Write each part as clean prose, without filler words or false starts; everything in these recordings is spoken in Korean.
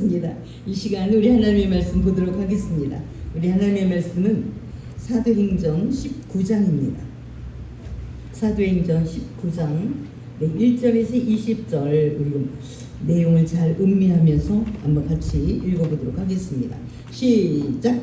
반갑습니다. 이 시간 우리 하나님의 말씀 보도록 하겠습니다. 우리 하나님의 말씀은 사도행전 19장입니다. 사도행전 19장 1절에서 20절 우리 내용을 잘 음미하면서 한번 같이 읽어보도록 하겠습니다. 시작!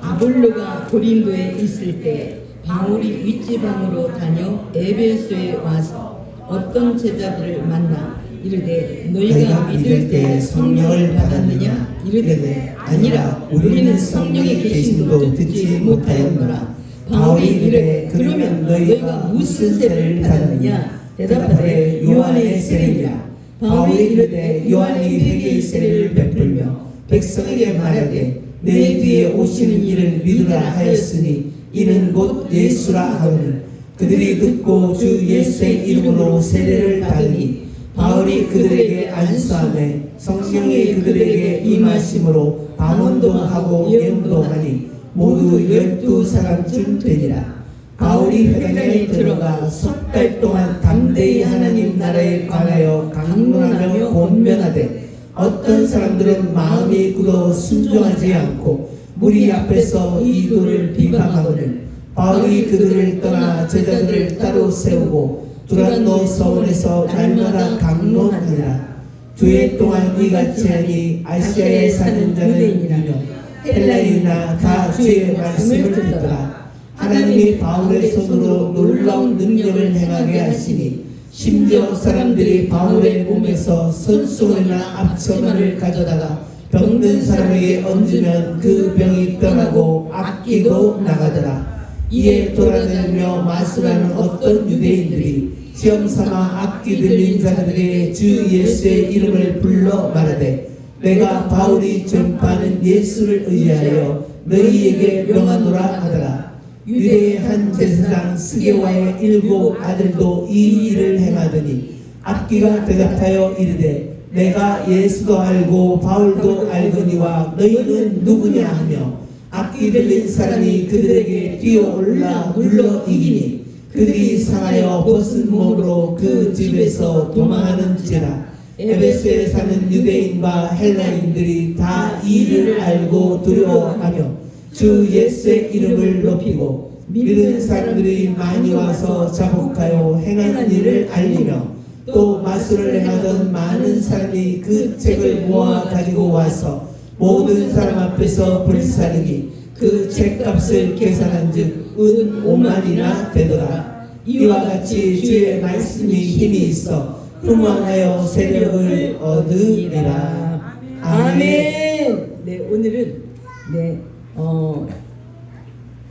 아볼로가 고린도에 있을 때 바울이 윗지방으로 다녀 에베소에 와서 어떤 제자들을 만나 이르되 너희가 믿을 때 성령을 받았느냐? 이르되 아니라 우리는 성령의 계심도 듣지 못하였노라. 바울이 이르되 그러면 너희가 무슨 세를 받았느냐? 대답하되 요한의 세례니라. 바울이 이르되 요한이 회개의 세례를 베풀며 백성에게 말하되 내 뒤에 오시는 이를 믿으라 하였으니 이는 곧 예수라 하거늘 그들이 듣고 주 예수의 이름으로 세례를 받으니 바울이 그들에게 안수하매 성령이 그들에게 임하심으로 방언도 하고 예언도 하니 모두 12사람쯤 되니라. 바울이 회당에 들어가 석 달 동안 담대히 하나님 나라에 관하여 강론하며 권면하되 어떤 사람들은 마음이 굳어 순종하지 않고 무리 앞에서 이도를 비방하거늘 바울이 그들을 떠나 제자들을 따로 세우고 두란노 서원에서 날마다 강론하니라. 주의 동안 이같이 하니 아시아에 사는 자는 유명 헬라인이나 다 주의 말씀을 듣더라. 하나님이 바울의 손으로 놀라운 능력을 행하게 하시니 심지어 사람들이 바울의 몸에서 손수건이나 앞치마를 가져다가 병든 사람에게 얹으면 그 병이 떠나고 악기도 나가더라. 이에 돌아다니며 마술하는 어떤 유대인들이 시험삼아 악기 들린 자들에게 주 예수의 이름을 불러 말하되 내가 바울이 전파하는 예수를 의하여 너희에게 명하노라 하더라. 유대의 한 제사장 스게와의 7 아들도 이 일을 행하더니 악기가 대답하여 이르되 내가 예수도 알고 바울도 알거니와 너희는 누구냐 하며 악기 들린 사람이 그들에게 뛰어올라 눌러 이기니 그들이 상하여 벗은 몸으로 그 집에서 도망하는지라. 에베소에 사는 유대인과 헬라인들이 다 이 일을 알고 두려워하며 주 예수의 이름을 높이고 믿는 사람들이 많이 와서 자복하여 행하는 일을 알리며 또 마술을 행하던 많은 사람이 그 책을 모아 가지고 와서 모든 사람 앞에서 불사르니 그 책값을 계산한즉 은 5만이나 되더라. 이와 같이 주의 말씀이 힘이 있어 흥왕하여 세력을 얻으리라. 아멘. 네, 오늘은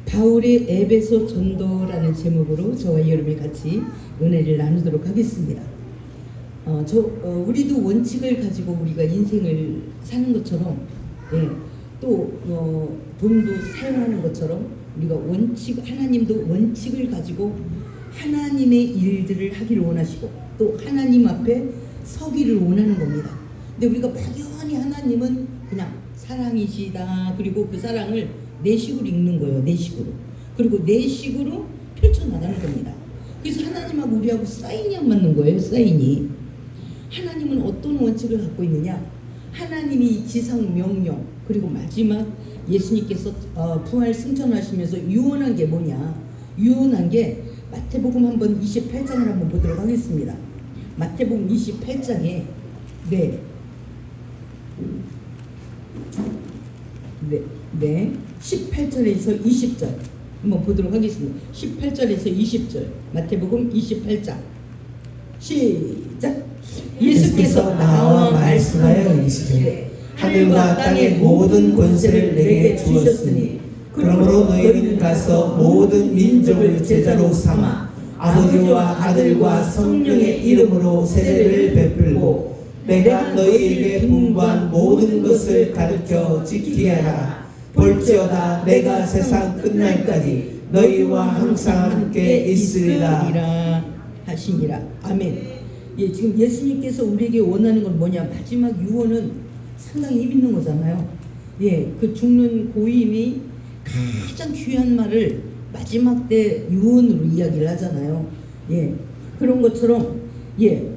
바울의 에베소 전도라는 제목으로 저와 여러분이 같이 은혜를 나누도록 하겠습니다. 우리도 원칙을 가지고 우리가 인생을 사는 것처럼, 또 돈도 사용하는 것처럼 우리가 하나님도 원칙을 가지고 하나님의 일들을 하기를 원하시고 또 하나님 앞에 서기를 원하는 겁니다. 근데 우리가 막연히 하나님은 그냥 사랑이시다. 그리고 그 사랑을 내 식으로 읽는 거예요. 내 식으로. 그리고 내 식으로 펼쳐나가는 겁니다. 그래서 하나님하고 우리하고 사인이 안 맞는 거예요. 사인이. 하나님은 어떤 원칙을 갖고 있느냐? 하나님이 지상 명령 그리고 마지막 예수님께서 부활 승천하시면서 유언한 게 뭐냐? 유언한 게 마태복음 한번 28장을 한번 보도록 하겠습니다. 마태복음 28장에 18절에서 20절 한번 보도록 하겠습니다. 18절에서 20절 마태복음 28장 시작. 예수께서 나와 말씀하여 이르시되 하늘과 땅의 모든 권세를 내게 주었으니 그러므로 너희는 가서 모든 민족을 제자로 삼아 아버지와 아들과 성령의 이름으로 세례를 베풀고 내가 너희에게 분부한 모든 것을 가르쳐 지키게 하라. 볼지어다 내가 세상 끝날까지 너희와 항상 함께 있으리라 하시니라. 아멘. 지금 예수님께서 우리에게 원하는 건 뭐냐? 마지막 유언은 상당히 힘 있는 거잖아요. 그 죽는 고인이 가장 귀한 말을 마지막 때 유언으로 이야기를 하잖아요. 그런 것처럼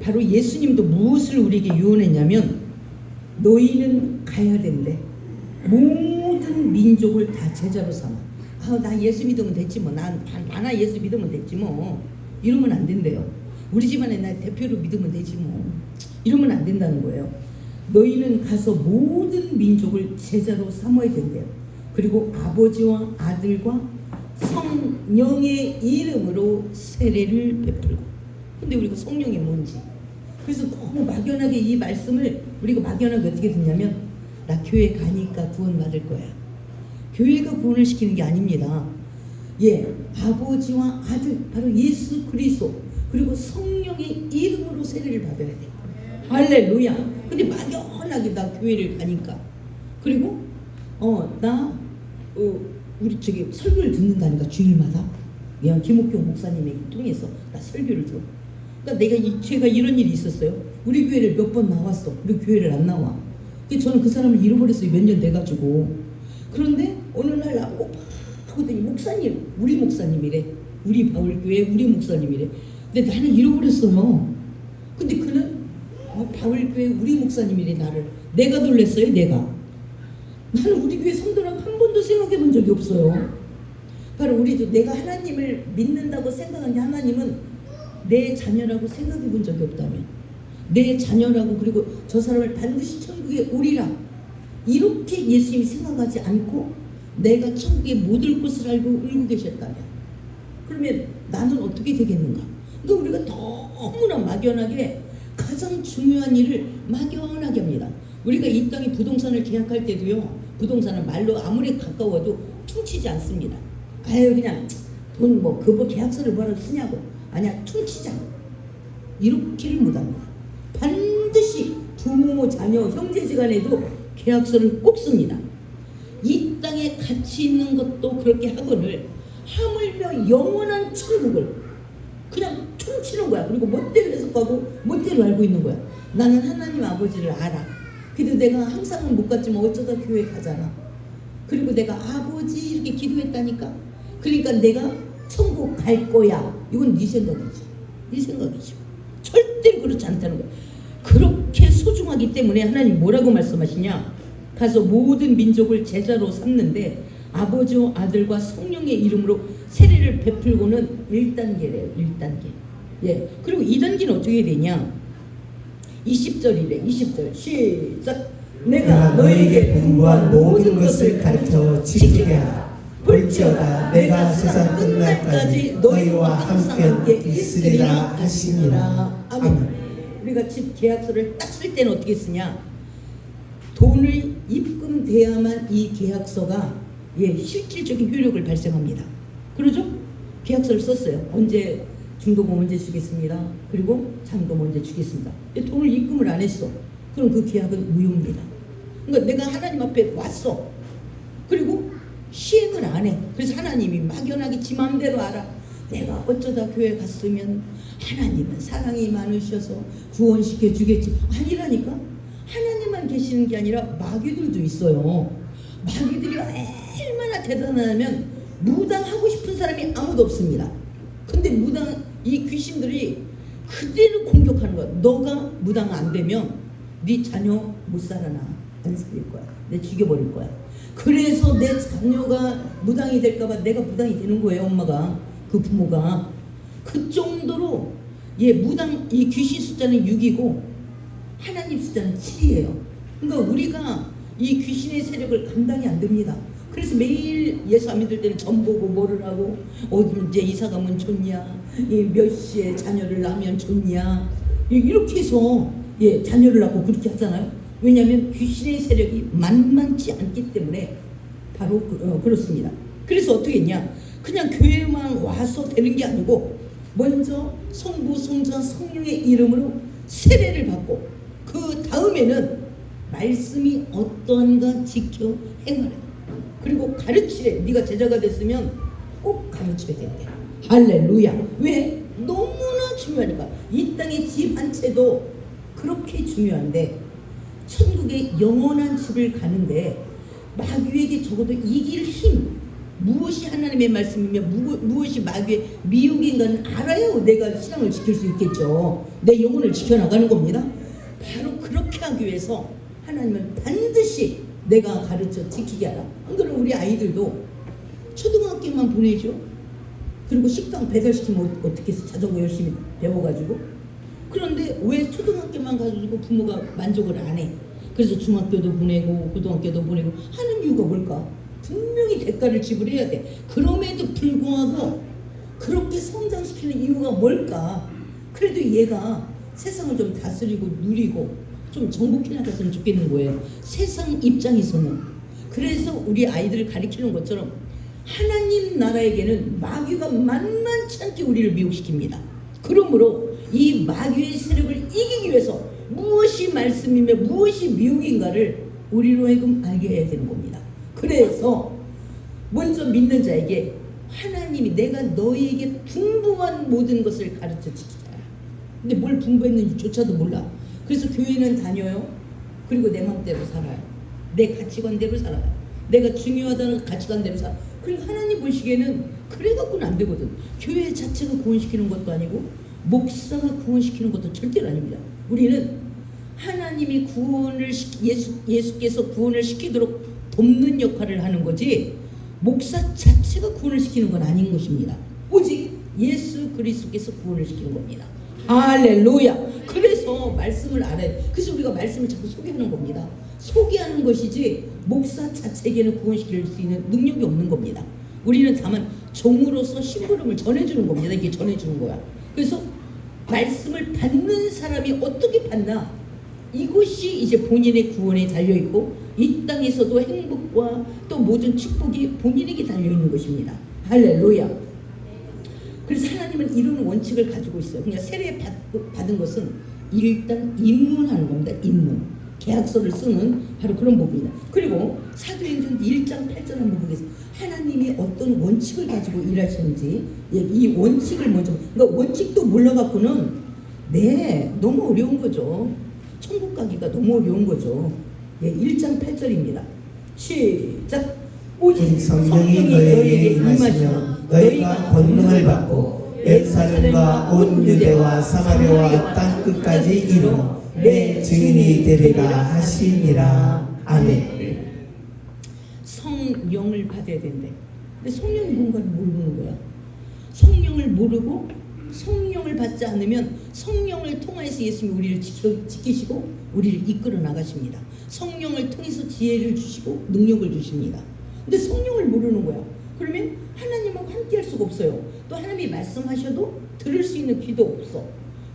바로 예수님도 무엇을 우리에게 유언했냐면 너희는 가야 된대. 모든 민족을 다 제자로 삼아. 나 예수 믿으면 됐지 뭐. 나나 예수 믿으면 됐지 뭐. 이러면 안 된대요. 우리 집안에 나 대표로 믿으면 되지 뭐. 이러면 안 된다는 거예요. 너희는 가서 모든 민족을 제자로 삼아야 된대요. 그리고 아버지와 아들과 성령의 이름으로 세례를 베풀고. 근데 우리가 성령이 뭔지, 그래서 너무 막연하게 이 말씀을 우리가 막연하게 어떻게 듣냐면, 나 교회 가니까 구원 받을 거야. 교회가 구원을 시키는 게 아닙니다. 아버지와 아들, 바로 예수 그리스도, 그리고 성령의 이름으로 세례를 받아야 돼. 할렐루야. 근데 막연하게 나 교회를 가니까, 그리고 우리 저기 설교를 듣는다니까, 주일마다 그냥 김옥경 목사님에게 통해서 나 설교를 들어. 그러니까 제가 이런 일이 있었어요. 우리 교회를 몇 번 나왔어. 우리 교회를 안 나와. 저는 그 사람을 잃어버렸어요. 몇 년 돼가지고. 그런데 어느 날 나보고 하더니, 목사님, 우리 목사님이래. 우리 바울교회 우리 목사님이래. 근데 나는 잃어버렸어요. 근데 그는 바울교회 우리 목사님이래. 나를. 내가 놀랬어요. 내가. 나는 우리 교회 성도라고 한 번도 생각해 본 적이 없어요. 바로 우리도 내가 하나님을 믿는다고 생각한 게, 하나님은 내 자녀라고 생각해 본 적이 없다면, 내 자녀라고, 그리고 저 사람을 반드시 천국에 오리라, 이렇게 예수님이 생각하지 않고 내가 천국에 못 올 것을 알고 울고 계셨다면, 그러면 나는 어떻게 되겠는가? 그러니까 우리가 너무나 막연하게 가장 중요한 일을 막연하게 합니다. 우리가 이 땅에 부동산을 계약할 때도요, 부동산은 말로 아무리 가까워도 퉁치지 않습니다. 그냥 돈 그거 계약서를 뭐라고 쓰냐고. 아니야, 퉁치자. 이렇게를 못합니다. 반드시 부모, 자녀, 형제지간에도 계약서를 꼭 씁니다. 이 땅에 가치 있는 것도 그렇게 하거늘 하물며 영원한 천국을 그냥 퉁치는 거야. 그리고 멋대로 해석하고 멋대로 알고 있는 거야. 나는 하나님 아버지를 알아. 그래도 내가 항상은 못 갔지만 어쩌다 교회 가잖아. 그리고 내가 아버지 이렇게 기도했다니까. 그러니까 내가 천국 갈 거야. 이건 네 생각이지. 네 생각이지. 절대로 그렇지 않다는 거야. 그렇게 소중하기 때문에 하나님 뭐라고 말씀하시냐? 가서 모든 민족을 제자로 삼는데 아버지와 아들과 성령의 이름으로 세례를 베풀고는 1단계래요. 1단계. 그리고 2단계는 어떻게 되냐? 20절이래. 20절 시작. 내가 너에게 분부한 모든 것을 가르쳐 지키게 하라. 볼지어다 내가 세상 끝날까지 너희와 함께 있으리라 하시니라. 아멘. 우리가 집 계약서를 딱 쓸 때는 어떻게 쓰냐? 돈을 입금돼야만 이 계약서가 실질적인 효력을 발생합니다. 그러죠? 계약서를 썼어요. 언제 중도금 언제 주겠습니다. 그리고 잔금 언제 주겠습니다. 돈을 입금을 안 했어. 그럼 그 계약은 무효입니다. 그러니까 내가 하나님 앞에 왔어. 그리고 시행을 안 해. 그래서 하나님이 막연하게 지 마음대로 알아. 내가 어쩌다 교회 갔으면 하나님은 사랑이 많으셔서 구원시켜 주겠지. 아니라니까. 하나님만 계시는 게 아니라 마귀들도 있어요. 마귀들이 얼마나 대단하냐면 무당하고 싶은 사람이 아무도 없습니다. 근데 이 귀신들이 그대로 공격하는 거야. 너가 무당 안 되면 네 자녀 못 살아나. 안 살릴 거야. 내 죽여버릴 거야. 그래서 내 자녀가 무당이 될까봐 내가 무당이 되는 거예요. 엄마가, 그 부모가. 그 정도로 이 귀신 숫자는 6이고 하나님 숫자는 7이에요. 그러니까 우리가 이 귀신의 세력을 감당이 안 됩니다. 그래서 매일 예수 안 믿을 때는 점 보고 뭐를 하고, 언제 이사 가면 좋냐, 몇 시에 자녀를 낳으면 좋냐, 이렇게 해서 자녀를 낳고 그렇게 하잖아요. 왜냐하면 귀신의 세력이 만만치 않기 때문에 바로 그렇습니다. 그래서 어떻게 했냐? 그냥 교회만 와서 되는 게 아니고 먼저 성부, 성자, 성령의 이름으로 세례를 받고 그 다음에는 말씀이 어떠한가 지켜 행하라. 그리고 가르치래. 네가 제자가 됐으면 꼭 가르쳐야 된대. 할렐루야. 왜? 너무나 중요하니까. 이 땅의 집 한 채도 그렇게 중요한데 천국의 영원한 집을 가는데 마귀에게 적어도 이길 힘, 무엇이 하나님의 말씀이며 무엇이 마귀의 미혹인가는 알아야 내가 신앙을 지킬 수 있겠죠. 내 영혼을 지켜나가는 겁니다. 바로 그렇게 하기 위해서 하나님은 반드시 내가 가르쳐 지키게 하라. 안 그러면 우리 아이들도 초등학교만 보내죠. 그리고 식당 배달시키면 어떻게 해서 자전거 열심히 배워가지고. 그런데 왜 초등학교만 가지고 부모가 만족을 안 해? 그래서 중학교도 보내고 고등학교도 보내고 하는 이유가 뭘까? 분명히 대가를 지불해야 돼. 그럼에도 불구하고 그렇게 성장시키는 이유가 뭘까? 그래도 얘가 세상을 좀 다스리고 누리고 좀 정복해 나갔으면 좋겠는 거예요. 세상 입장에서는. 그래서 우리 아이들을 가르치는 것처럼 하나님 나라에게는 마귀가 만만치 않게 우리를 미혹시킵니다. 그러므로 이 마귀의 세력을 이기기 위해서 무엇이 말씀이며 무엇이 미혹인가를 우리로 하여금 알게 해야 되는 겁니다. 그래서 먼저 믿는 자에게 하나님이 내가 너희에게 분부한 모든 것을 가르쳐 지키라. 근데 뭘 분부했는지조차도 몰라. 그래서 교회는 다녀요. 그리고 내 맘대로 살아요. 내 가치관대로 살아요. 내가 중요하다는 가치관대로 살아요. 그리고 하나님 보시기에는 그래 갖고는 안 되거든. 교회 자체가 구원시키는 것도 아니고 목사가 구원시키는 것도 절대로 아닙니다. 우리는 하나님이 예수께서 구원을 시키도록 돕는 역할을 하는 거지 목사 자체가 구원을 시키는 건 아닌 것입니다. 오직 예수 그리스도께서 구원을 시키는 겁니다. 할렐루야. 그래서 말씀을 알아요. 그래서 우리가 말씀을 자꾸 소개하는 겁니다. 소개하는 것이지 목사 자체에게는 구원시킬 수 있는 능력이 없는 겁니다. 우리는 다만 종으로서 심부름을 전해주는 겁니다. 이게 전해주는 거야. 그래서 말씀을 받는 사람이 어떻게 받나? 이것이 이제 본인의 구원에 달려있고 이 땅에서도 행복과 또 모든 축복이 본인에게 달려있는 것입니다. 할렐루야. 그래서 하나님은 이런 원칙을 가지고 있어요. 그냥 세례 받은 것은 일단 입문하는 겁니다. 입문. 계약서를 쓰는 바로 그런 부분이다. 그리고 사도행전 1장 8절 한번 보겠습니다. 하나님이 어떤 원칙을 가지고 일하시는지 이 원칙을 먼저, 그러니까 원칙도 몰라갖고는 너무 어려운 거죠. 천국 가기가 너무 어려운 거죠. 1장 8절입니다. 시작. 오직 성령이 너희에게 임하시며 너희가 권능을 받고 예루살렘과 온 유대와 사마리아와 땅 끝까지 이르러 내 증인이 되리라 하시니라. 아멘. 성령을 받아야 된대. 근데 성령이 뭔가를 모르는 거야. 성령을 모르고 성령을 받지 않으면 성령을 통해서 예수님이 우리를 지키시고 우리를 이끌어 나가십니다. 성령을 통해서 지혜를 주시고 능력을 주십니다. 근데 성령을 모르는 거야. 그러면 하나님하고 함께 할 수가 없어요. 또 하나님이 말씀하셔도 들을 수 있는 귀도 없어.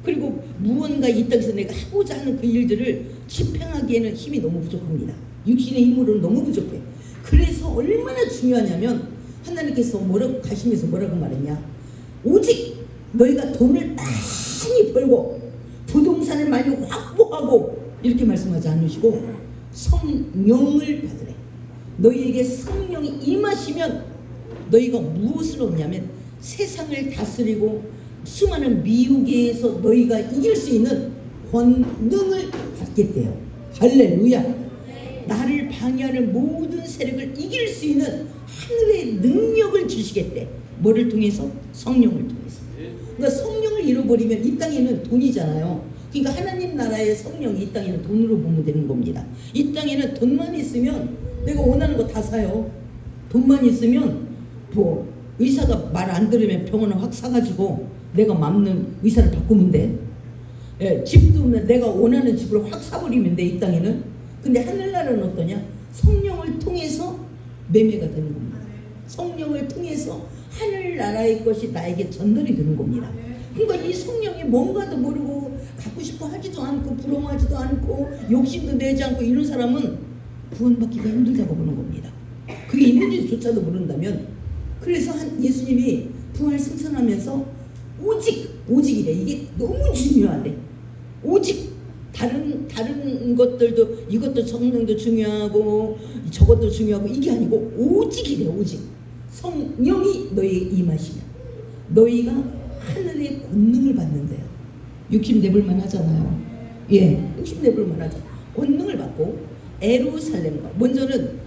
그리고 무언가 이 땅에서 내가 하고자 하는 그 일들을 집행하기에는 힘이 너무 부족합니다. 육신의 힘으로는 너무 부족해. 그래서 얼마나 중요하냐면 하나님께서 뭐라고 가시면서 뭐라고 말했냐. 오직 너희가 돈을 많이 벌고 부동산을 많이 확보하고 이렇게 말씀하지 않으시고 성령을 받으래. 너희에게 성령이 임하시면 너희가 무엇을 얻냐면 세상을 다스리고 수많은 미혹에서 너희가 이길 수 있는 권능을 받겠대요. 할렐루야. 나를 방해하는 모든 세력을 이길 수 있는 하늘의 능력을 주시겠대. 뭐를 통해서? 성령을 통해서. 그러니까 성령을 잃어버리면 이 땅에는 돈이잖아요. 그러니까 하나님 나라의 성령이 이 땅에는 돈으로 보면 되는 겁니다. 이 땅에는 돈만 있으면 내가 원하는 거 다 사요. 돈만 있으면 뭐 의사가 말 안 들으면 병원을 확 사가지고 내가 맞는 의사를 바꾸면 돼. 집도 내가 원하는 집을 확 사버리면 돼. 이 땅에는. 근데 하늘나라는 어떠냐? 성령을 통해서 매매가 되는 겁니다. 성령을 통해서 하늘나라의 것이 나에게 전달이 되는 겁니다. 그러니까 이 성령이 뭔가도 모르고 갖고 싶어 하지도 않고 부러워하지도 않고 욕심도 내지 않고 이런 사람은 구원받기가 힘들다고 보는 겁니다. 그게 있는지조차도 모른다면. 그래서 예수님이 부활 승천하면서 오직이래. 이게 너무 중요하대. 오직 다른 것들도 이것도 성령도 중요하고 저것도 중요하고 이게 아니고 오직이래. 오직 성령이 너희에게 임하시면 너희가 하늘의 권능을 받는데요. 육신 내볼만 하잖아요. 육신 내볼만 하죠. 권능을 받고 예루살렘과 먼저는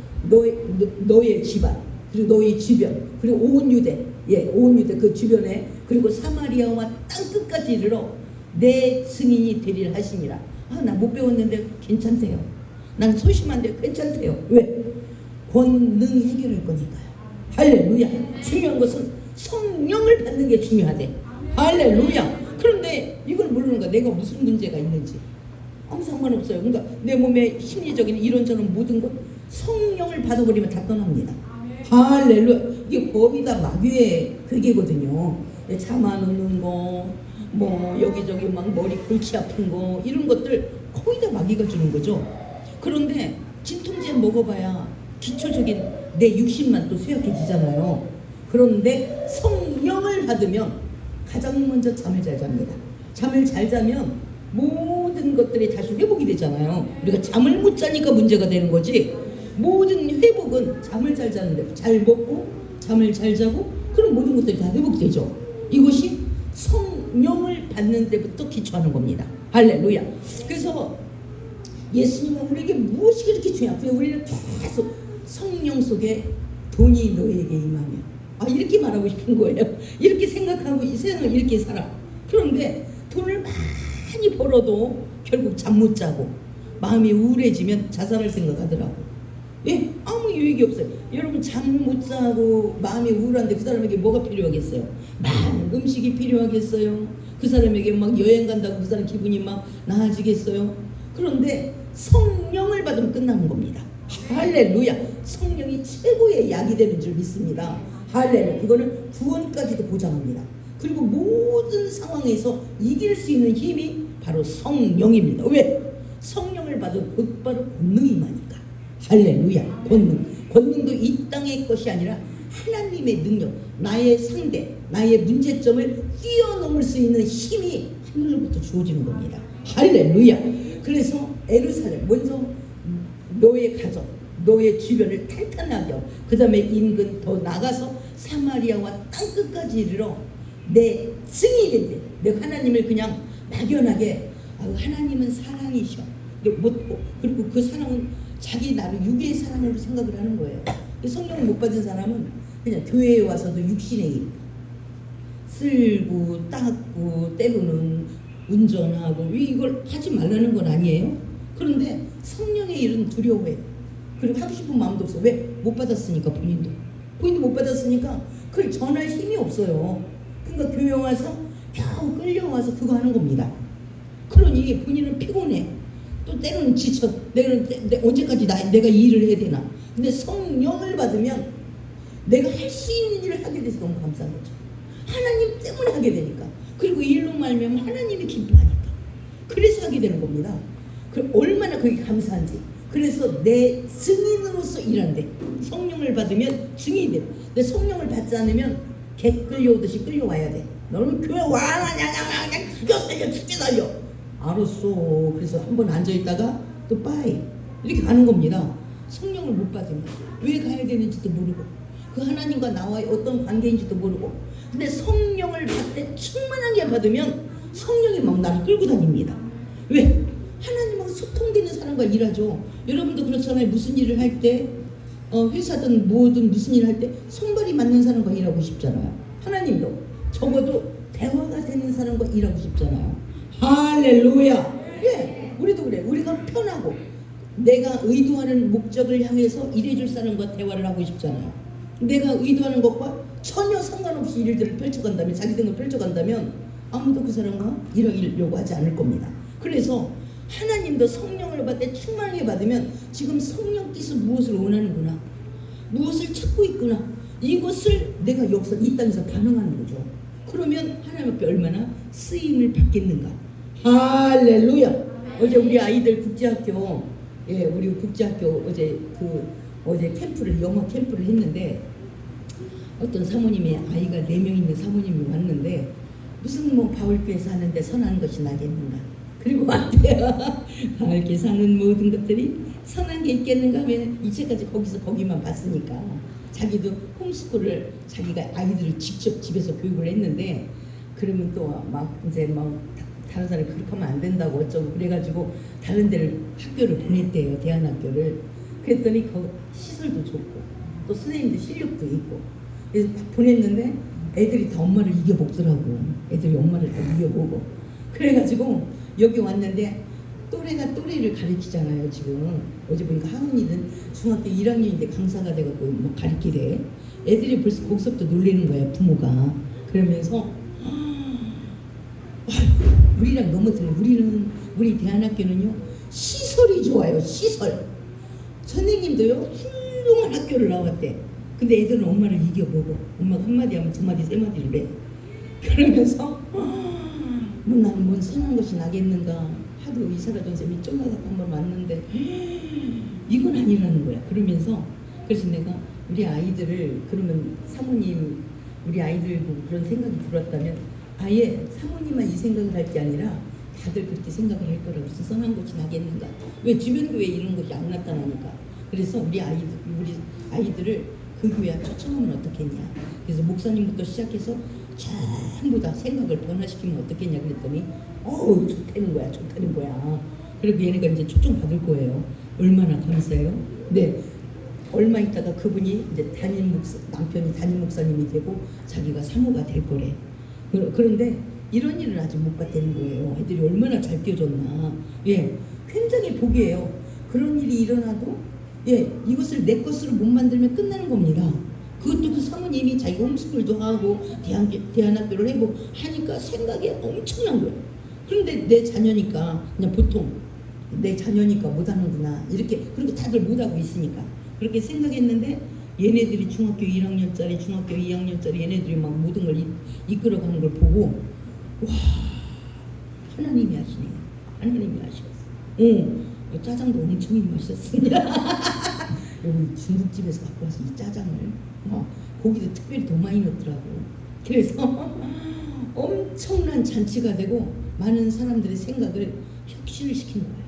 너의 집안 그리고 너의 주변 그리고 온 유대 온 유대 그 주변에 그리고 사마리아와 땅 끝까지 이르러 내 증인이 되리라 하시니라. 나 못 배웠는데 괜찮대요. 난 소심한데 괜찮대요. 왜? 권능 해결할 거니까요. 할렐루야. 중요한 것은 성령을 받는 게 중요하대. 할렐루야. 그런데 이걸 모르는 거야. 내가 무슨 문제가 있는지 아무 상관없어요. 그러니까 내 몸의 심리적인 이런저런 모든 것 성령을 받아버리면 다 떠납니다. 할렐루야. 이게 거의 다 마귀의 그게거든요. 잠 안 오는 거, 뭐 여기저기 막 머리 골치 아픈 거 이런 것들 거의 다 마귀가 주는 거죠. 그런데 진통제 먹어봐야 기초적인 내 육신만 또 쇠약해지잖아요. 그런데 성령을 받으면 가장 먼저 잠을 잘 잡니다. 잠을 잘 자면 모든 것들이 다시 회복이 되잖아요. 우리가 잠을 못 자니까 문제가 되는 거지. 모든 회복은 잠을 잘 자는데, 잘 먹고 잠을 잘 자고 그럼 모든 것들이 다 회복되죠. 이것이 성령을 받는 데부터 기초하는 겁니다. 할렐루야. 그래서 예수님은 우리에게 무엇이 그렇게 중요해요? 우리는 계속 성령 속에 돈이 너에게 임하면 이렇게 말하고 싶은 거예요. 이렇게 생각하고 이 세상을 이렇게 살아. 그런데 돈을 많이 벌어도 결국 잠 못 자고 마음이 우울해지면 자살을 생각하더라고. 예, 아무 유익이 없어요. 여러분 잠 못 자고 마음이 우울한데 그 사람에게 뭐가 필요하겠어요? 많은 음식이 필요하겠어요? 그 사람에게 막 여행 간다고 그 사람 기분이 막 나아지겠어요? 그런데 성령을 받으면 끝나는 겁니다. 할렐루야. 성령이 최고의 약이 되는 줄 믿습니다. 할렐루야. 이거는 구원까지도 보장합니다. 그리고 모든 상황에서 이길 수 있는 힘이 바로 성령입니다. 왜? 성령을 받으면 곧바로 권능이 임하니까. 할렐루야. 권능도 이 땅의 것이 아니라 하나님의 능력, 나의 상대, 나의 문제점을 뛰어넘을 수 있는 힘이 하늘로부터 주어지는 겁니다. 할렐루야. 그래서 예루살렘 먼저 너의 가정, 너의 주변을 탄탄하게 하고 그 다음에 인근 더 나가서 사마리아와 땅끝까지 이르러 내 증인이 된대. 내가 하나님을 그냥 막연하게 하나님은 사랑이셔 그리고 그 사랑은 자기 나를 육의 사랑으로 생각을 하는 거예요. 성령을 못 받은 사람은 그냥 교회에 와서도 육신의 일 쓸고 닦고 때로는 운전하고 이걸 하지 말라는 건 아니에요. 그런데 성령의 일은 두려워해. 그리고 하고 싶은 마음도 없어. 왜? 못 받았으니까. 본인도 못 받았으니까 그걸 전할 힘이 없어요. 그러니까 교회 와서 겨우 끌려와서 그거 하는 겁니다. 그러니 본인은 피곤해. 또 때로는 지쳐. 언제까지 내가 이 일을 해야 되나. 근데 성령을 받으면 내가 할 수 있는 일을 하게 돼서 너무 감사한 거죠. 하나님 때문에 하게 되니까. 그리고 이 일로 말미암아 하나님이 기뻐하니까. 그래서 하게 되는 겁니다. 얼마나 그게 감사한지. 그래서 내 증인으로서 일한대. 성령을 받으면 증인이 돼. 근데 성령을 받지 않으면 개 끌려오듯이 끌려와야 돼. 너는 교회 와, 그냥 죽여 살려. 알았어. 그래서 한번 앉아있다가 또 빠이 이렇게 가는 겁니다. 성령을 못 받으면 왜 가야 되는지도 모르고 그 하나님과 나와의 어떤 관계인지도 모르고. 근데 성령을 받되 충만하게 받으면 성령이 막 나를 끌고 다닙니다. 왜? 하나님하고 소통되는 사람과 일하죠. 여러분도 그렇잖아요. 무슨 일을 할 때 회사든 뭐든 무슨 일을 할 때 손발이 맞는 사람과 일하고 싶잖아요. 하나님도 적어도 대화가 되는 사람과 일하고 싶잖아요. 할렐루야. 예, 우리도 그래. 우리가 편하고 내가 의도하는 목적을 향해서 일해줄 사람과 대화를 하고 싶잖아요. 내가 의도하는 것과 전혀 상관없이 일들을 펼쳐간다면, 자기 등을 펼쳐간다면 아무도 그 사람과 일하려고 하지 않을 겁니다. 그래서 하나님도 성령을 받되 충만하게 받으면 지금 성령께서 무엇을 원하는구나, 무엇을 찾고 있구나, 이것을 내가 여기서 이 땅에서 반응하는 거죠. 그러면 하나님 앞에 얼마나 쓰임을 받겠는가. 할렐루야. 어제 우리 아이들 국제학교, 우리 국제학교 어제 캠프를, 영어 캠프를 했는데 어떤 사모님의 아이가 4명 있는 사모님이 왔는데 무슨 바울교회 사는데 선한 것이 나겠는가. 그리고 왔대요. 바울교회 사는 모든 것들이 선한 게 있겠는가 하면 이제까지 거기만 봤으니까 자기도 홈스쿨을 자기가 아이들을 직접 집에서 교육을 했는데 그러면 또 막 이제 다른 사람이 그렇게 하면 안 된다고 어쩌고 그래가지고 다른 데를 학교를 보냈대요. 대안학교를. 그랬더니 시설도 좋고 또 선생님들 실력도 있고 그래서 보냈는데 애들이 다 엄마를 이겨먹더라고. 애들이 엄마를 다 이겨보고 그래가지고 여기 왔는데 또래가 또래를 가르치잖아요. 지금 어제 보니까 하은이는 중학교 1학년인데 강사가 돼갖고 뭐 가르치래. 애들이 벌써 거기서부터 놀리는 거야, 부모가. 그러면서 우리랑 너무 틀려. 우리 대안학교는요, 시설이 좋아요. 시설. 선생님도요, 훌륭한 학교를 나왔대. 근데 애들은 엄마를 이겨보고 엄마가 한마디 하면 두마디 세마디를 해. 그러면서 뭐 나는 뭔 선한 것이 나겠는가 하도 이사라던 쌤이 쫑나서 한번 왔는데 이건 아니라는 거야. 그러면서 그래서 내가 우리 아이들을 그러면 사모님 우리 아이들 보고 그런 생각이 들었다면 아예 사모님만 이 생각을 할 게 아니라 다들 그렇게 생각을 할 거라고. 무슨 선한 것이 나겠는가. 왜 주변 교회에 이런 것이 안 나타나니까. 그래서 우리 아이들을 그 교회에 초청하면 어떻겠냐. 그래서 목사님부터 시작해서 전부 다 생각을 변화시키면 어떻겠냐 그랬더니 좋다는 거야. 좋다는 거야. 그리고 얘네가 이제 초청 받을 거예요. 얼마나 감사해요. 네. 얼마 있다가 그분이 이제 남편이 담임 목사님이 되고 자기가 사모가 될 거래. 그런데 이런 일을 아직 못 봤다는 거예요. 애들이 얼마나 잘 뛰어줬나. 예, 굉장히 복이에요. 그런 일이 일어나도 이것을 내 것으로 못 만들면 끝나는 겁니다. 그것도 그 사모님이 자기가 홈스쿨도 하고 대안학교를 해보고 하니까 생각이 엄청난 거예요. 그런데 내 자녀니까 그냥 보통 내 자녀니까 못하는구나 이렇게. 그리고 다들 못하고 있으니까 그렇게 생각했는데 얘네들이 중학교 1학년짜리 중학교 2학년짜리 얘네들이 막 모든 걸 이끌어가는 걸 보고 와, 하나님이 하시네요. 하나님이 하셨어. 짜장도 엄청 맛있었습니다. 여기 중국집에서 갖고 와서 이 짜장을 고기도 특별히 더 많이 넣더라고. 그래서 엄청난 잔치가 되고 많은 사람들의 생각을 혁신을 시킨 거예요.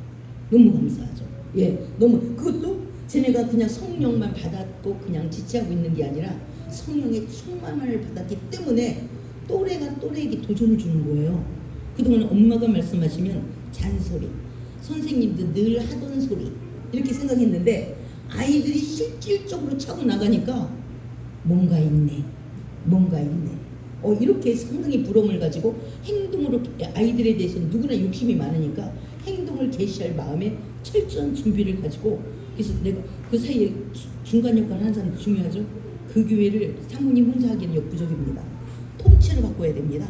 너무 감사하죠. 예, 너무. 그것도 쟤네가 그냥 성령만 받았고 그냥 지체하고 있는 게 아니라 성령의 충만함을 받았기 때문에 또래가 또래에게 도전을 주는 거예요. 그동안 엄마가 말씀하시면 잔소리, 선생님도 늘 하던 소리 이렇게 생각했는데 아이들이 실질적으로 차고 나가니까 뭔가 있네. 이렇게 상당히 부러움을 가지고 행동으로 아이들에 대해서는 누구나 욕심이 많으니까 행동을 개시할 마음에 철저한 준비를 가지고. 그래서 내가 그 사이에 중간 역할을 하는 사람도 중요하죠. 그 교회를 사모님 혼자 하기는 역부족입니다. 통째로 바꿔야 됩니다.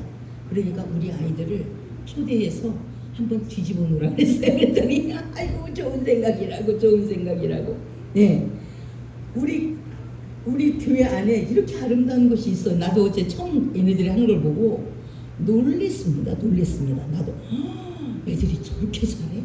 그러니까 우리 아이들을 초대해서 한번 뒤집어 놓으라 그랬어요. 그랬더니 아이고 좋은 생각이라고. 네, 우리 교회 안에 이렇게 아름다운 것이 있어. 나도 어제 처음 얘네들이 하는 걸 보고 놀랬습니다. 나도 애들이 저렇게 잘해?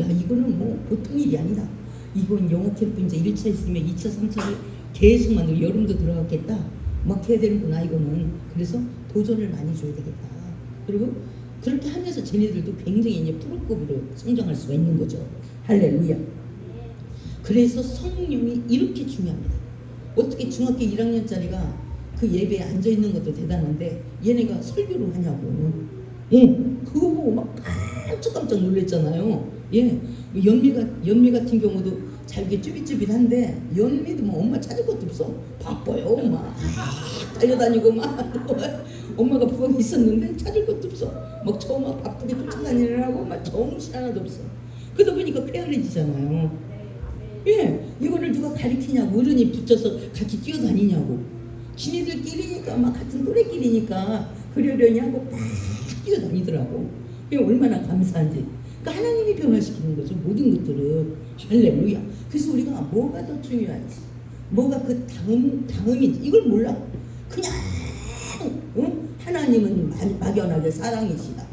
야, 이거는 뭐 보통 일이 아니다. 이건 영어 캠프 이제 1차 있으면 2차, 3차를 계속 만들고 여름도 들어갔겠다. 막 해야 되는구나 이거는. 그래서 도전을 많이 줘야 되겠다. 그리고 그렇게 하면서 쟤네들도 굉장히 이제 프로급으로 성장할 수가 있는 거죠. 할렐루야. 그래서 성령이 이렇게 중요합니다. 어떻게 중학교 1학년짜리가 그 예배에 앉아 있는 것도 대단한데 얘네가 설교를 하냐고. 그거 보고 막 깜짝 놀랐잖아요. 연미 같은 경우도 잘게 쭈빗쭈빗한데 연미도 뭐 엄마 찾을 것도 없어. 바빠요. 엄마 달려다니고 막 엄마가 부엌에 있었는데 찾을 것도 없어. 막 저 막 바쁘게 쫓아다니느라고 막 정신 하나도 없어. 그러다 보니까 쾌활해지잖아요. 이거를 누가 가르치냐고. 어른이 붙여서 같이 뛰어다니냐고. 지네들끼리니까 막 같은 또래끼리니까 그러려니 하고 막 뛰어다니더라고. 그게 얼마나 감사한지. 그러니까 하나님이 변화시키는 거죠. 모든 것들은. 할렐루야. 그래서 우리가 뭐가 더 중요한지, 뭐가 그 다음인지 이걸 몰라. 그냥 하나님은 막연하게 사랑이시다.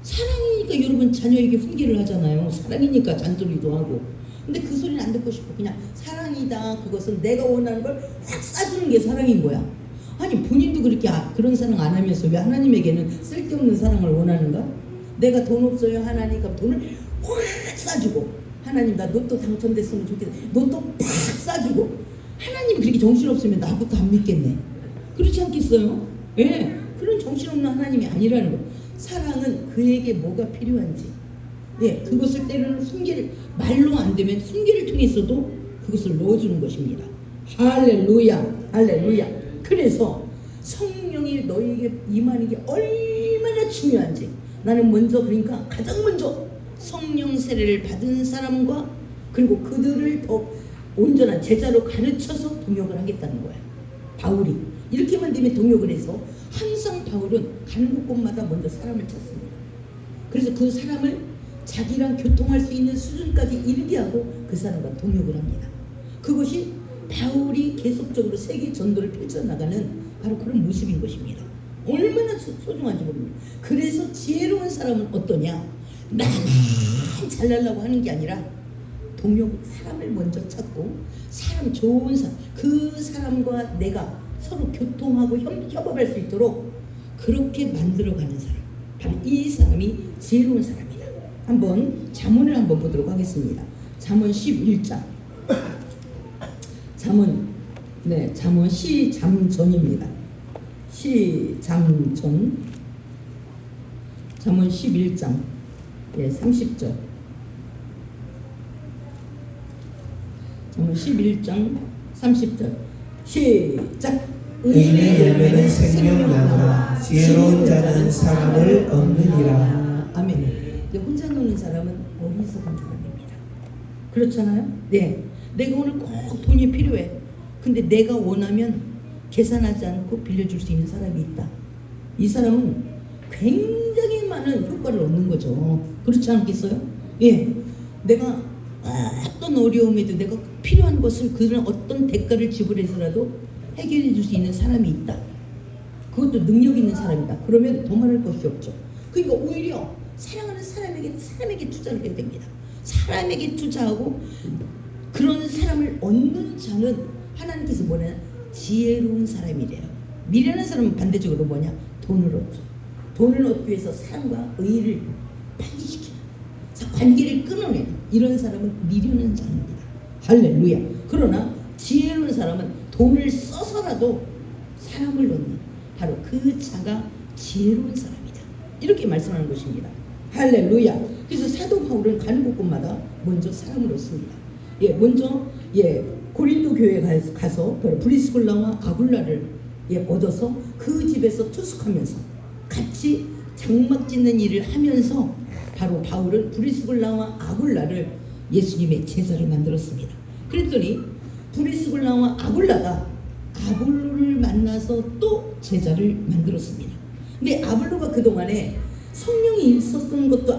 사랑이니까 여러분 자녀에게 훈계를 하잖아요. 사랑이니까 잔소리도 하고. 근데 그 소리는 안 듣고 싶어. 그냥 사랑이다. 그것은 내가 원하는 걸 확 쏴주는 게 사랑인 거야. 아니 본인도 그렇게 그런 사랑 안 하면서 왜 하나님에게는 쓸데없는 사랑을 원하는가? 내가 돈 없어요 하나님. 그럼 돈을 확 쏴주고, 하나님 나 로또 당첨됐으면 좋겠어. 로또 팍 쏴주고. 하나님 그렇게 정신없으면 나부터 안 믿겠네. 그렇지 않겠어요? 그런 정신없는 하나님이 아니라는 거. 사랑은 그에게 뭐가 필요한지, 그것을 때로는 훈계를, 말로 안 되면 훈계를 통해서도 그것을 넣어주는 것입니다. 할렐루야. 그래서 성령이 너에게 임하는 게 얼마나 중요한지 나는 먼저, 그러니까 가장 먼저 성령 세례를 받은 사람과 그리고 그들을 더 온전한 제자로 가르쳐서 동역을 하겠다는 거야. 바울이 이렇게만 되면 동역을 해서 항상 바울은 가는 곳마다 먼저 사람을 찾습니다. 그래서 그 사람을 자기랑 교통할 수 있는 수준까지 이르게 하고 그 사람과 동역을 합니다. 그것이 바울이 계속적으로 세계 전도를 펼쳐나가는 바로 그런 모습인 것입니다. 얼마나 소중한지 모릅니다. 그래서 지혜로운 사람은 어떠냐? 나만 잘나려고 하는 게 아니라 동역 사람을 먼저 찾고 사람 좋은 사람 그 사람과 내가 서로 교통하고 협업할 수 있도록 그렇게 만들어가는 사람 바로 이 사람이 지혜로운 사람이다. 한번 잠언을 한번 보도록 하겠습니다. 잠언 11장 잠언 시잠전입니다. 시잠전 잠언 11장 30절 잠언 11장 30절 시작. 의인의 열매는 생명나무라 지혜로운 자는 사람을 얻느니라. 아멘. 혼자 노는 사람은 어리석은 사람입니다. 그렇잖아요? 네. 내가 오늘 꼭 돈이 필요해. 근데 내가 원하면 계산하지 않고 빌려줄 수 있는 사람이 있다. 이 사람은 굉장히 많은 효과를 얻는 거죠. 그렇지 않겠어요? 예. 내가 어떤 어려움에도 내가 필요한 것을 그런 어떤 대가를 지불해서라도 해결해 줄 수 있는 사람이 있다. 그것도 능력 있는 사람이다. 그러면 더 말할 것이 없죠. 그러니까 오히려 사랑하는 사람에게 투자를 해야 됩니다. 사람에게 투자하고 그런 사람을 얻는 자는 하나님께서 뭐냐? 지혜로운 사람이래요. 미련한 사람은 반대적으로 뭐냐? 돈을 얻죠. 돈을 얻기 위해서 사람과 의의를 파기시키는 관계를 끊어내는 이런 사람은 미련한 자입니다. 할렐루야. 그러나 지혜로운 사람은 돈을 써서라도 사람을 얻는 바로 그 자가 지혜로운 사람이다. 이렇게 말씀하는 것입니다. 할렐루야. 그래서 사도 바울은 가는 곳곳마다 먼저 사람을 얻습니다. 먼저 고린도 교회에 가서 브리스굴라와 아굴라를 얻어서 그 집에서 투숙하면서 같이 장막 짓는 일을 하면서 바로 바울은 브리스굴라와 아굴라를 예수님의 제자를 만들었습니다. 그랬더니 브리스굴라와 아굴라가 아볼로를 만나서 또 제자를 만들었습니다. 근데 아볼로가 그동안에 성령이 있었던 것도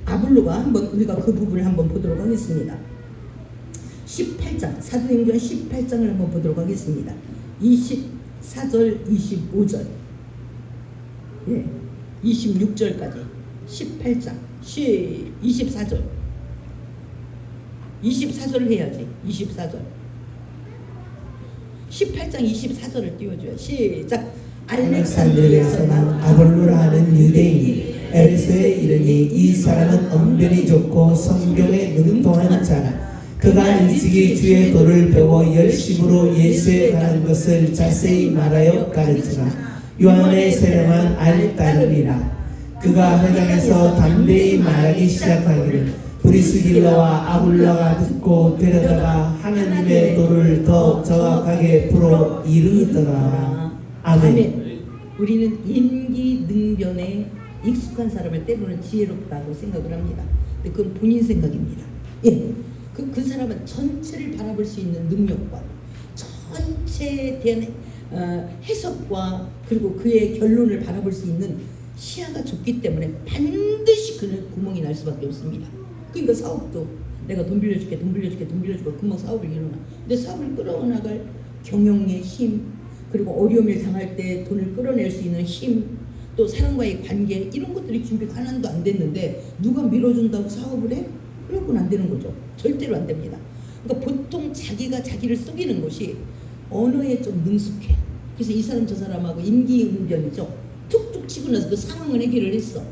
아볼로가 한번 우리가 그 부분을 한번 보도록 하겠습니다. 18장 사도행전 18장을 한번 보도록 하겠습니다. 24절 25절 26절까지 18장 24절 24절을 해야지. 24절 18장 24절을 띄워줘요. 시작. 알렉산드리아에서 난 아볼로라 하는 유대인이 에베소에 이르니 이 사람은 언변이 좋고 성경에 능통한 자라. 그가 일찍이 주의 도를 배워 열심으로 예수에 관한 것을 자세히 말하여 가르치나 요한의 세례만 알따르리라. 그가 회당에서 담대히 말하기 시작하기를 브리스길라와 아굴라가 듣고 데려다가 하나님의 도를 더 정확하게 풀어 이르더라. 아멘. 우리는 임기능변에 익숙한 사람을 때로는 지혜롭다고 생각을 합니다. 근데 그건 본인 생각입니다. 그 사람은 전체를 바라볼 수 있는 능력과 전체에 대한 해석과 그리고 그의 결론을 바라볼 수 있는 시야가 좁기 때문에 반드시 그는 구멍이 날 수밖에 없습니다. 그러니까 사업도 내가 돈 빌려줄게 금방 사업을 일어나. 근데 사업을 끌어나갈 경영의 힘, 그리고 어려움을 당할 때 돈을 끌어낼 수 있는 힘, 또 사람과의 관계 이런 것들이 준비가 하나도 안 됐는데 누가 밀어준다고 사업을 해? 그래갖고는 안 되는 거죠. 절대로 안 됩니다. 그러니까 보통 자기가 자기를 속이는 것이 언어에 좀 능숙해. 그래서 이 사람 저 사람하고 임기응변이죠. 툭툭 치고 나서 그 상황을 해결을 했어.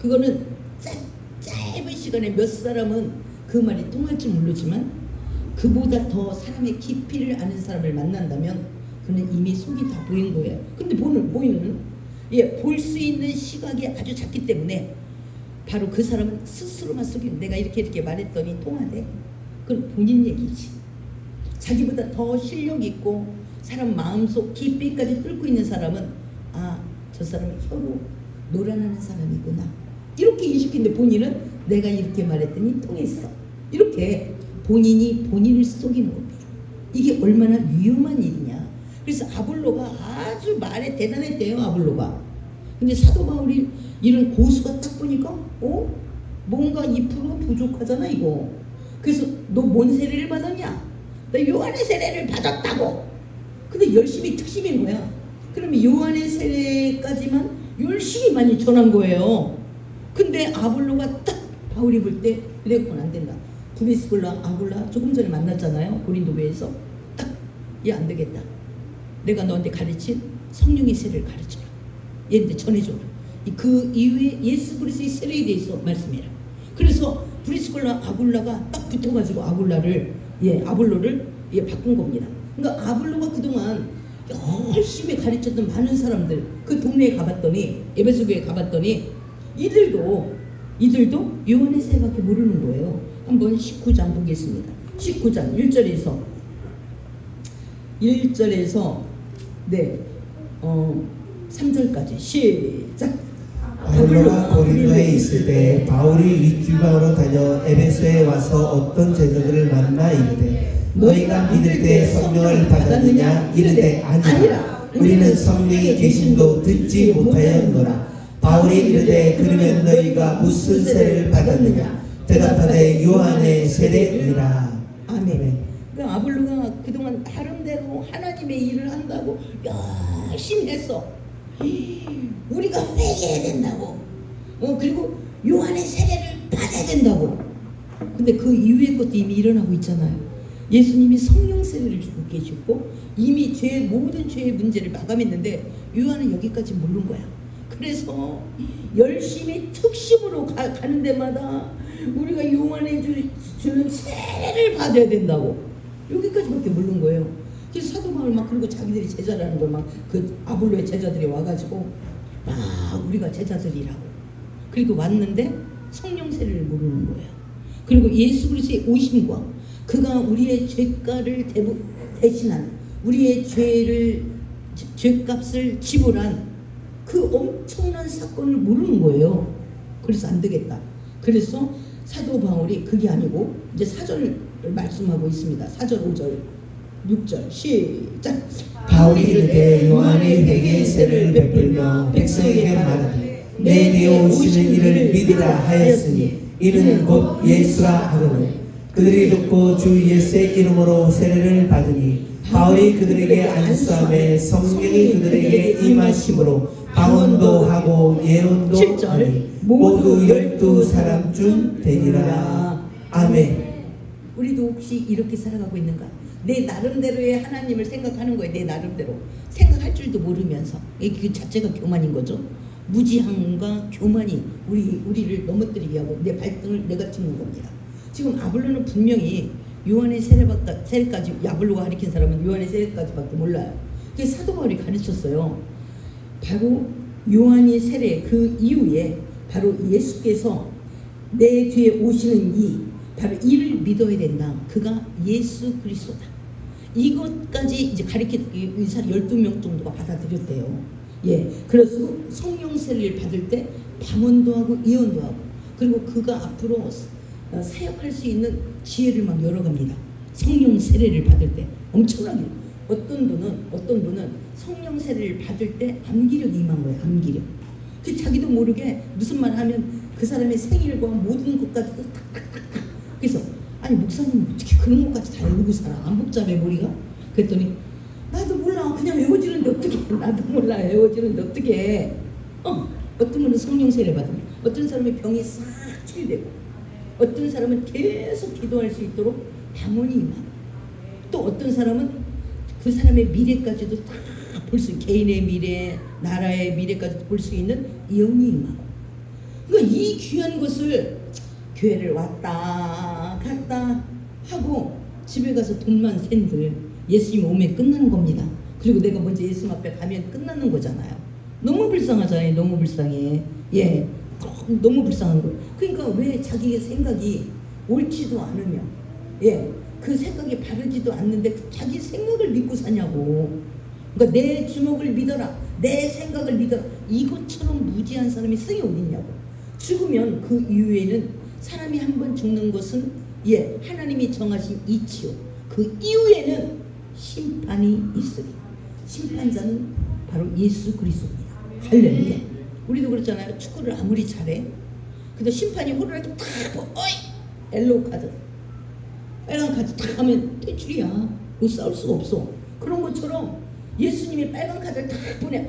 그거는 짧은 시간에 몇 사람은 그 말이 통할지 모르지만 그보다 더 사람의 깊이를 아는 사람을 만난다면 그는 이미 속이 다 보인 거예요. 근데 보이는 볼 수 있는 시각이 아주 작기 때문에 바로 그 사람은 스스로만 속이는, 내가 이렇게 말했더니 통하대. 그건 본인 얘기지. 자기보다 더 실력 있고 사람 마음속 깊이까지 뚫고 있는 사람은 저 사람은 혀로 노란하는 사람이구나. 이렇게 인식했는데 본인은 내가 이렇게 말했더니 통했어. 이렇게 본인이 본인을 속이는 겁니다. 이게 얼마나 위험한 일이냐. 그래서 아볼로가 아주 말에 대단했대요. 아볼로가. 근데 사도 바울이 이런 고수가 딱 보니까 뭔가 2% 부족하잖아 이거. 그래서 너 뭔 세례를 받았냐? 나 요한의 세례를 받았다고. 근데 열심히 특심인 거야. 그러면 요한의 세례까지만 열심히 많이 전한 거예요. 근데 아볼로가 딱 바울이 볼 때 그래 그건 안 된다. 브리스골라 아볼라 조금 전에 만났잖아요. 고린도교에서 딱 얘 안 되겠다. 내가 너한테 가르친 성령의 세례를 가르쳐라. 얘한테 전해줘라. 그 이후에 예수 그리스도의 세례에 대해서 말씀해라. 그래서 브리스골라 아굴라가 딱 붙어가지고 아볼로를 바꾼 겁니다. 그러니까 아볼로가 그동안 열심히 가르쳤던 많은 사람들 그 동네에 가봤더니 에베소교에 가봤더니 이들도 요한의 세례밖에 모르는 거예요. 한번 19장 보겠습니다. 19장 1절에서 3절까지 시작. 바울로가 고린도에 있을 때 바울이 윗지방으로 다녀 에베소에 와서 어떤 제자들을 만나 이르되 너희가 믿을 때 성령을 받았느냐 이르되 아니라 우리는 성령이 계심도 듣지 못하였노라. 바울이 이르되 그러면 너희가 무슨 세례를 받았느냐 대답하되 요한의 세례니라. 아멘. 그 아볼로가 그동안 나름대로 하나님의 일을 한다고 열심히 했어. 우리가 회개해야 된다고. 그리고 요한의 세례를 받아야 된다고. 근데 그 이후의 것도 이미 일어나고 있잖아요. 예수님이 성령 세례를 주고 계셨고 이미 모든 죄의 문제를 마감했는데 요한은 여기까지 모른 거야. 그래서 열심히 특심으로 가는 데마다 우리가 요한에 주는 세례를 받아야 된다고. 여기까지밖에 모르는 거예요. 그래서 사도 바울 그리고 자기들이 제자라는 걸 그 아볼로의 제자들이 와가지고 우리가 제자들이라고. 그리고 왔는데 성령 세례를 모르는 거예요. 그리고 예수 그리스도의 오심과 그가 우리의 죄가를 대신한 우리의 죄값을 지불한 그 엄청난 사건을 모르는 거예요. 그래서 안 되겠다. 그래서 사도 바울이 그게 아니고 이제 4절을 말씀하고 있습니다. 4절 5절 6절 시작. 바울이 이르되 요한이 회개의 세례를 베풀며 백성에게 말하되 내 뒤에 오시는 이를 믿으라 하였으니 이는 곧 예수라 하거늘 그들이 듣고 주 예수의 이름으로 세례를 받으니 바울이 그들에게 안수함에 성령이 그들에게 임하심으로 방언도 하고 예언도 하니 모두 12사람 중 되니라. 아멘. 우리도 혹시 이렇게 살아가고 있는가? 내 나름대로의 하나님을 생각하는 거예요. 내 나름대로 생각할 줄도 모르면서 그 자체가 교만인 거죠. 무지함과 교만이 우리를 넘어뜨리게 하고 내 발등을 내가 찍는 겁니다. 지금 아볼로는 분명히 요한의 세례까지 아볼로가 가르친 사람은 요한의 세례까지밖에 몰라요. 그게 사도 바울이 가르쳤어요. 바로 요한의 세례 그 이후에 바로 예수께서 내 뒤에 오시는 바로 이를 믿어야 된다. 그가 예수 그리스도다. 이것까지 이제 가르친 의사 12명 정도가 받아들였대요. 그래서 성령 세례를 받을 때 방언도 하고 예언도 하고 그리고 그가 앞으로 사역할 수 있는 지혜를 열어갑니다. 성령 세례를 받을 때 엄청나게. 어떤 분은 성령 세례를 받을 때 암기력이 임한 거예요. 암기력. 그 자기도 모르게 무슨 말 하면 그 사람의 생일과 모든 것까지도 탁탁탁탁. 그래서 아니 목사님 어떻게 그런 것까지 다 외우고 살아? 안 복잡해 머리가? 그랬더니 나도 몰라. 그냥 외워지는데 어떻게? 나도 몰라. 외워지는데 어떻게? 어떤 분은 성령 세례 받으면 어떤 사람의 병이 싹 치유되고 어떤 사람은 계속 기도할 수 있도록 방언이 임하고 또 어떤 사람은 그 사람의 미래까지도 다 볼 수 있는 개인의 미래, 나라의 미래까지도 볼 수 있는 예언이 임하고 그러니까 이 귀한 것을 교회를 왔다 갔다 하고 집에 가서 돈만 샌들 예수님 오면 끝나는 겁니다. 그리고 내가 먼저 예수님 앞에 가면 끝나는 거잖아요. 너무 불쌍하잖아요. 너무 불쌍해. 너무 불쌍한 거예요. 그러니까 왜 자기의 생각이 옳지도 않으며 그 생각이 바르지도 않는데 자기 생각을 믿고 사냐고. 그러니까 내 주먹을 믿어라. 내 생각을 믿어라. 이것처럼 무지한 사람이 세상에 어딨냐고. 죽으면 그 이후에는 사람이 한 번 죽는 것은 하나님이 정하신 이치요. 그 이후에는 심판이 있으리. 심판자는 바로 예수 그리스도입니다. 할렐루야. 우리도 그렇잖아요. 축구를 아무리 잘해. 근데 심판이 호루라기 탁 어이 옐로우 카드 빨간 카드 탁 하면 퇴출이야. 못 싸울 수가 없어. 그런 것처럼 예수님이 빨간 카드를 탁 보내.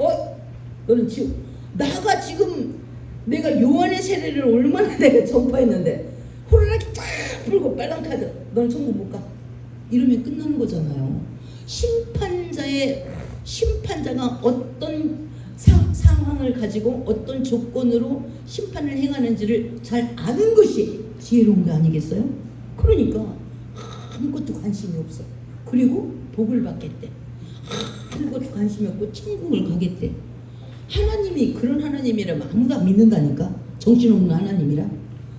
너는 지금 나가 지금 내가 요한의 세례를 얼마나 내가 전파했는데 호루라기 탁 불고 빨간 카드 너는 천국 못 가. 이러면 끝나는 거잖아요. 심판자가 어떤 상황을 가지고 어떤 조건으로 심판을 행하는지를 잘 아는 것이 지혜로운 거 아니겠어요? 그러니까 아무것도 관심이 없어. 그리고 복을 받겠대. 아무것도 관심이 없고 천국을 가겠대. 하나님이 그런 하나님이라면 아무도 안 믿는다니까. 정신없는 하나님이라.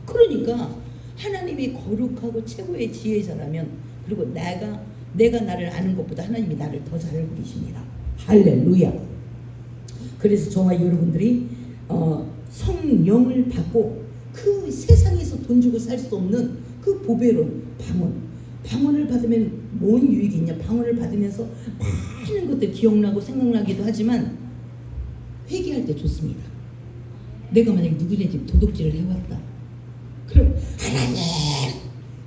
그러니까 하나님이 거룩하고 최고의 지혜자라면, 그리고 내가 나를 아는 것보다 하나님이 나를 더 잘 알고 계십니다. 할렐루야. 그래서 저와 여러분들이 성령을 받고 그 세상에서 돈 주고 살 수 없는 그 보배로운 방언을 받으면 뭔 유익이 있냐. 방언을 받으면서 많은 것들 기억나고 생각나기도 하지만 회개할 때 좋습니다. 내가 만약에 누구네 집 도둑질을 해왔다. 그럼 하나님,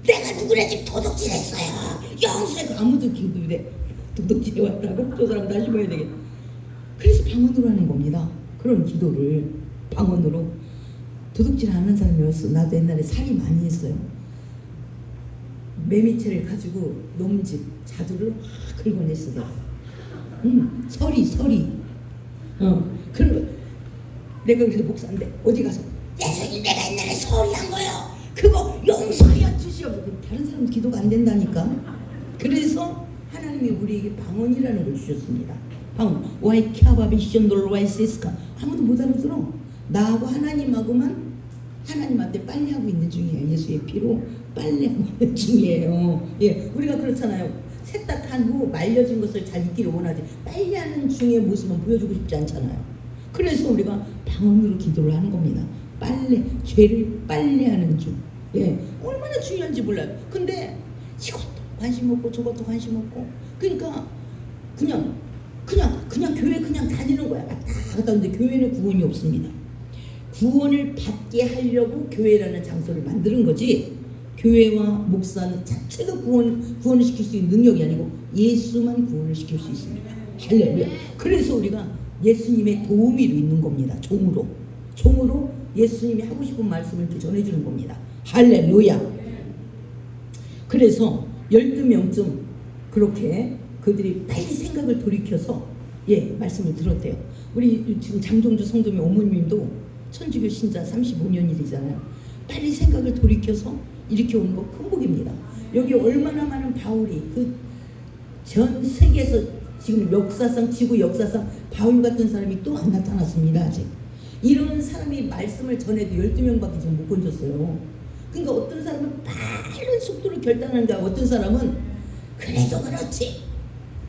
내가 누구네 집 도둑질했어요. 영수해. 아무도 기억도 돼. 도둑질해왔다고? 저 사람 다시 봐야 되겠다. 그래서 방언으로 하는 겁니다. 그런 기도를 방언으로. 도둑질 안 하는 사람이었어. 나도 옛날에 살이 많이 했어요. 매미채를 가지고 놈집 자두를 확 긁어냈어. 서리. 그리고 내가 그래도 목사인데 어디 가서 예수님, 내가 옛날에 서리한 거요. 그거 용서하여 주시옵소서. 다른 사람은 기도가 안 된다니까. 그래서 하나님이 우리에게 방언이라는 걸 주셨습니다. 방언. 와이 캬바비션돌 와이 세스카. 아무도 못 알아들어. 나하고 하나님하고만 하나님한테 빨래하고 있는 중이에요. 예수의 피로 빨래하고 있는 중이에요. 우리가 그렇잖아요. 세탁한 후 말려진 것을 잘 잊기를 원하지, 빨래하는 중의 모습은 보여주고 싶지 않잖아요. 그래서 우리가 방언으로 기도를 하는 겁니다. 죄를 빨래하는 중. 얼마나 중요한지 몰라요. 근데 이것도 관심 없고 저것도 관심 없고, 그러니까 그냥 교회 그냥 다니는 거야. 왔다 갔다. 근데 교회는 구원이 없습니다. 구원을 받게 하려고 교회라는 장소를 만드는 거지, 교회와 목사는 자체가 구원을 시킬 수 있는 능력이 아니고 예수만 구원을 시킬 수 있습니다. 할렐루야. 그래서 우리가 예수님의 도우미로 있는 겁니다. 종으로 예수님이 하고 싶은 말씀을 전해주는 겁니다. 할렐루야. 그래서 12명쯤 그렇게 그들이 빨리 생각을 돌이켜서 말씀을 들었대요. 우리 지금 장종주 성도님 어머님도 천주교 신자 35년이잖아요. 빨리 생각을 돌이켜서 이렇게 오는 거 큰 복입니다. 여기 얼마나 많은 바울이 전 세계에서 지금 지구 역사상 바울 같은 사람이 또 안 나타났습니다. 아직. 이런 사람이 말씀을 전해도 12명밖에 지금 못 건졌어요. 그러니까 어떤 사람은 빠른 속도로 결단하는가, 어떤 사람은 그래도 그렇지,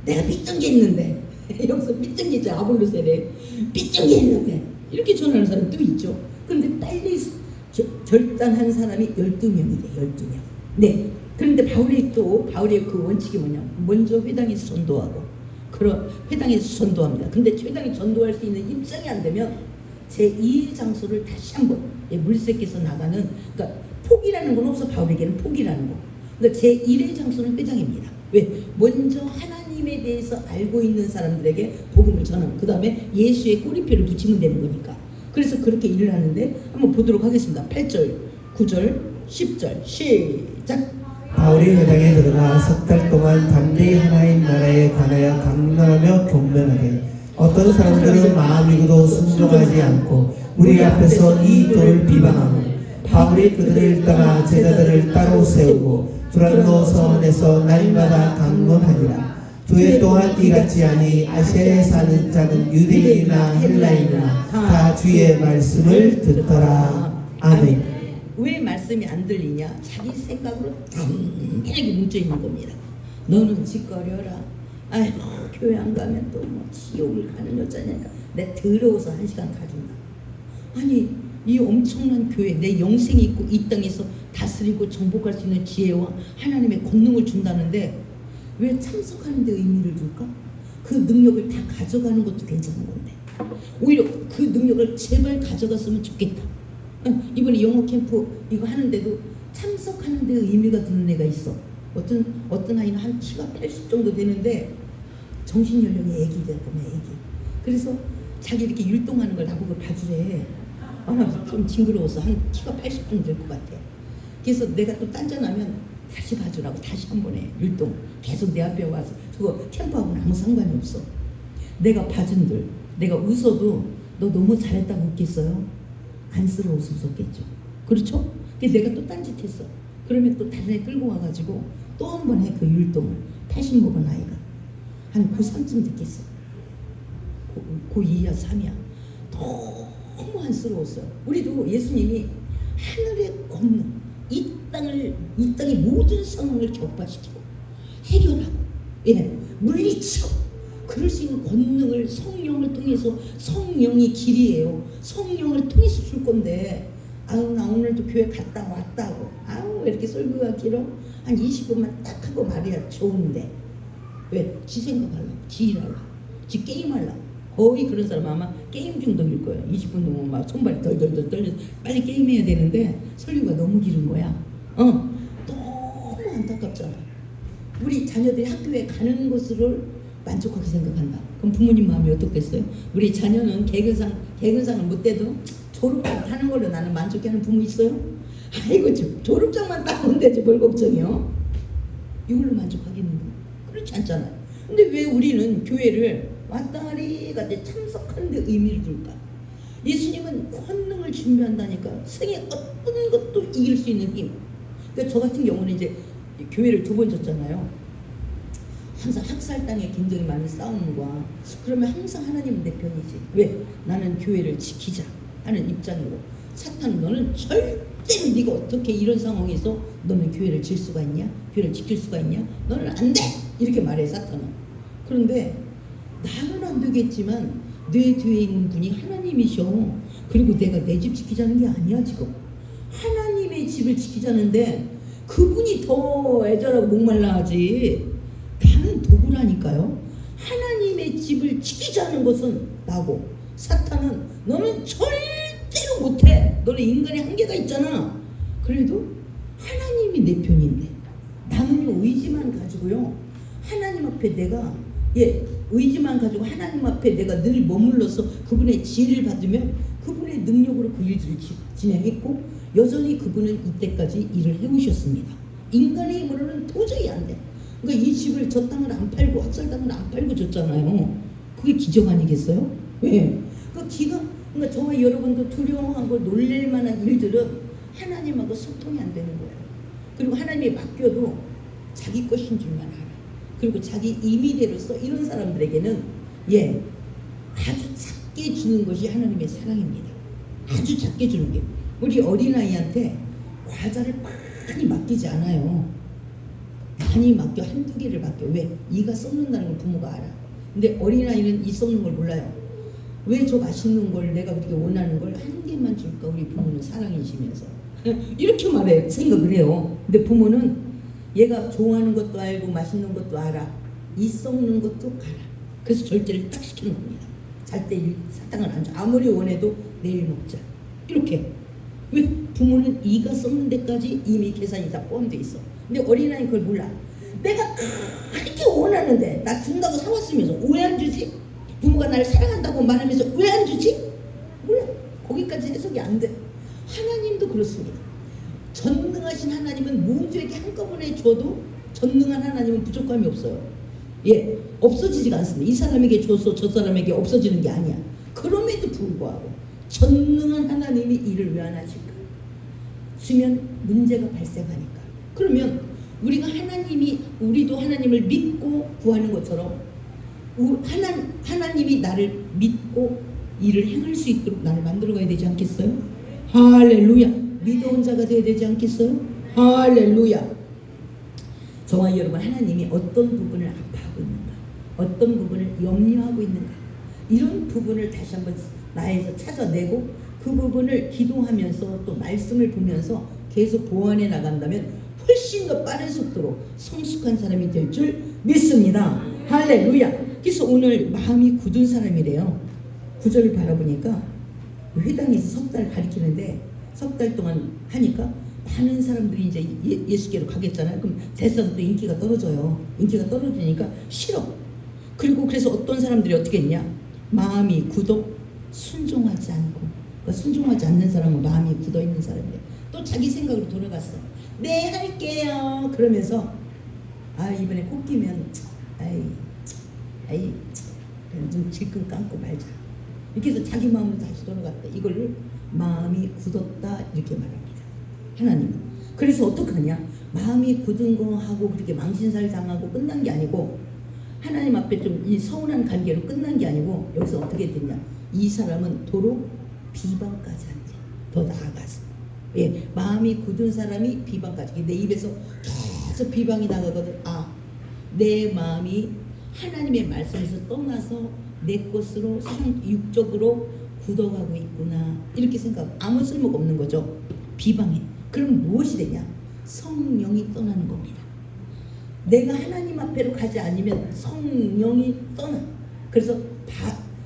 내가 삐뚤 게 있는데 여기서 삐뚤 게 있죠. 아볼로 세례 삐뚤 게 있는데 이렇게 전하는 사람 또 있죠. 그런데 빨리 결단한 사람이 12명이래. 12명. 그런데 바울의 그 원칙이 뭐냐, 먼저 회당에서 전도하고, 그런 회당에서 전도합니다. 근데 회당에 전도할 수 있는 입장이 안 되면 제2의 장소를 다시 한번 물새끼에서 나가는, 그러니까 포기라는 건 없어. 바울에게는 포기라는 거. 그러니까 제1의 장소는 회당입니다. 왜? 먼저 하나님에 대해서 알고 있는 사람들에게 복음을 전하고, 그 다음에 예수의 꼬리표를 붙이면 되는 거니까. 그래서 그렇게 일을 하는데 한번 보도록 하겠습니다. 8절, 9절, 10절 시작. 바울이 회당에 들어가 석 달 동안 담대히 하나님 나라에 관하여 강론하며 경변하되, 어떤 사람들은 마음이고도 순종하지 않고 우리 앞에서 이 도를 비방하고, 바울이 그들을 떠나 제자들을 따로 세우고 두란노 서원에서 날마다 강론하니라. 두 해 동안 이같이 하니 아시아에 사는 자는 유대인이나 헬라인이나 다 주의 말씀을 듣더라. 아멘. 왜 말씀이 안 들리냐? 자기 생각으로 단단하게 뭉쳐있는 겁니다. 너는 짓거려라. 아이고, 교회 안 가면 또 뭐 지옥을 가는 여자니까 내 더러워서 1시간 가준다. 아니, 이 엄청난 교회, 내 영생이 있고 이 땅에서 다스리고 정복할 수 있는 지혜와 하나님의 권능을 준다는데 왜 참석하는 데 의미를 둘까? 그 능력을 다 가져가는 것도 괜찮은 건데 오히려 그 능력을 제발 가져갔으면 좋겠다. 이번에 영어 캠프 이거 하는데도 참석하는 데 의미가 드는 애가 있어. 어떤 아이는 한 키가 80 정도 되는데 정신연령이 애기들 보면 애기. 그래서 자기 이렇게 율동하는 걸 나보고 봐주래. 좀 징그러워서 한 키가 80 정도 될 것 같아. 그래서 내가 또 딴전하면 다시 봐주라고 다시 한 번에 율동 계속 내 앞에 와서 그거 캠프하고는 아무 상관이 없어. 내가 봐준들 내가 웃어도 너 너무 잘했다고 웃겠어요? 안쓰러워서 웃었겠죠. 그렇죠? 그래서 내가 또 딴짓했어. 그러면 또 다른 애 끌고 와가지고 또 한 번 해 그 율동을. 80 먹은 아이가 한 고3쯤 됐겠어. 고2야 3이야. 너무 안쓰러웠어요. 우리도 예수님이 하늘의 권능, 이 땅의 모든 상황을 격파시키고 해결하고 물리치고 그럴 수 있는 권능을 성령을 통해서, 성령이 길이에요. 성령을 통해서 줄 건데 나 오늘도 교회 갔다 왔다고 왜 이렇게 설교가 길어? 한 20분만 딱 하고 말해야 좋은데 왜? 지 생각하려고, 지 일하려고, 지 게임하려고. 거의 그런 사람 아마 게임 중독일 거예요. 20분 동안 막 손발이 덜덜덜 떨려서 빨리 게임해야 되는데 설교가 너무 길은 거야. 너무 안타깝잖아. 우리 자녀들이 학교에 가는 것을 만족하게 생각한다. 그럼 부모님 마음이 어떻겠어요? 우리 자녀는 개근상을 못 떼도 졸업장 타는 걸로 나는 만족해하는 부모 있어요? 아이고 졸업장만 따면 되지 뭘 걱정이요? 이걸로 만족하겠는가? 그렇지 않잖아요. 근데 왜 우리는 교회를 왔다리 갔다 참석하는 데 의미를 둘까? 예수님은 권능을 준비한다니까. 세상에 어떤 것도 이길 수 있는 힘. 그러니까 저 같은 경우는 이제 교회를 2번 졌잖아요. 항상 학살당에 굉장히 많은 싸움과 그러면 항상 하나님은 내 편이지. 왜? 나는 교회를 지키자 하는 입장이고 사탄은 너는 절대 네가 어떻게 이런 상황에서 너는 교회를 질 수가 있냐? 교회를 지킬 수가 있냐? 너는 안 돼! 이렇게 말해 사탄은. 그런데 나는 안 되겠지만 내 뒤에 있는 분이 하나님이셔. 그리고 내가 내 집 지키자는 게 아니야 지금. 하나님의 집을 지키자는데 그분이 더 애절하고 목말라 하지. 나는 도구라니까요. 하나님의 집을 지키자는 것은 나고 사탄은 너는 절대로 못해. 너는 인간의 한계가 있잖아. 그래도 하나님이 내 편인데 나는요 의지만 가지고요 하나님 앞에 내가 의지만 가지고 하나님 앞에 내가 늘 머물러서 그분의 지혜를 받으면 그분의 능력으로 그 일들을 진행했고 여전히 그분은 이때까지 일을 해오셨습니다. 인간의 힘으로는 도저히 안 돼. 그러니까 이 집을 저 땅을 안 팔고 학살당을 안 팔고 줬잖아요. 그게 기적 아니겠어요? 왜? 그러니까 저와 여러분도 두려워하고 놀랄 만한 일들은 하나님하고 소통이 안 되는 거예요. 그리고 하나님이 맡겨도 자기 것인 줄만 알아. 그리고 자기 임의대로서 이런 사람들에게는 아주 작게 주는 것이 하나님의 사랑입니다. 아주 작게 주는 게. 우리 어린아이한테 과자를 많이 맡기지 않아요. 많이 맡겨. 한두 개를 맡겨. 왜? 이가 썩는다는 걸 부모가 알아. 근데 어린아이는 이 썩는 걸 몰라요. 왜 저 맛있는 걸 내가 그렇게 원하는 걸 한 개만 줄까? 우리 부모는 사랑이시면서 이렇게 생각을 해요. 근데 부모는 얘가 좋아하는 것도 알고 맛있는 것도 알아. 이 썩는 것도 알아. 그래서 절제를 딱 시키는 겁니다. 잘 때 사탕을 안 줘. 아무리 원해도 내일 먹자. 이렇게. 왜? 부모는 이가 썩는 데까지 이미 계산이 다 포함되어 있어. 근데 어린아이는 그걸 몰라. 내가 그렇게 원하는데 나 준다고 사왔으면서 왜 안 주지? 부모가 나를 사랑한다고 말하면서 왜 안 주지? 몰라. 거기까지 해석이 안 돼. 하나님도 그렇습니다. 전능하신 하나님은 모두에게 한꺼번에 줘도 전능한 하나님은 부족함이 없어요. 없어지지가 않습니다. 이 사람에게 줘서 저 사람에게 없어지는 게 아니야. 그럼에도 불구하고 전능한 하나님이 일을 왜 안 하실까? 주면 문제가 발생하니까. 그러면 우리도 하나님을 믿고 구하는 것처럼 하나님이 나를 믿고 일을 행할 수 있도록 나를 만들어가야 되지 않겠어요? 할렐루야. 믿어온 자가 되어야 되지 않겠어요? 할렐루야. 저와 여러분, 하나님이 어떤 부분을 아파하고 있는가, 어떤 부분을 염려하고 있는가, 이런 부분을 다시 한번 나에서 찾아내고 그 부분을 기도하면서 또 말씀을 보면서 계속 보완해 나간다면 훨씬 더 빠른 속도로 성숙한 사람이 될 줄 믿습니다. 할렐루야. 그래서 오늘 마음이 굳은 사람이래요. 구절을 바라보니까 회당에서 석 달 가르치는데 석 달 동안 하니까 많은 사람들이 이제 예수께로 가겠잖아요. 그럼 대사도 또 인기가 떨어져요. 인기가 떨어지니까 싫어. 그리고 그래서 어떤 사람들이 어떻게 했냐? 마음이 굳어 순종하지 않고, 그러니까 순종하지 않는 사람은 마음이 굳어 있는 사람이에요. 또 자기 생각으로 돌아갔어. 네, 할게요. 그러면서 이번에 꼭 끼면 그냥 좀 질끈 감고 말자. 이렇게 해서 자기 마음으로 다시 돌아갔다. 이걸 마음이 굳었다 이렇게 말합니다. 하나님은. 그래서 어떡하냐? 마음이 굳은 거 하고 그렇게 망신살 당하고 끝난 게 아니고, 하나님 앞에 좀 이 서운한 관계로 끝난 게 아니고, 여기서 어떻게 됐냐? 이 사람은 도로 비방까지 한대. 더 나아가서. 예, 마음이 굳은 사람이 비방까지. 내 입에서 계속 비방이 나가거든. 내 마음이 하나님의 말씀에서 떠나서 내 것으로 육적으로 굳어가고 있구나. 이렇게 생각하고 아무 쓸모가 없는 거죠. 비방해. 그럼 무엇이 되냐? 성령이 떠나는 겁니다. 내가 하나님 앞에로 가지 않으면 성령이 떠나. 그래서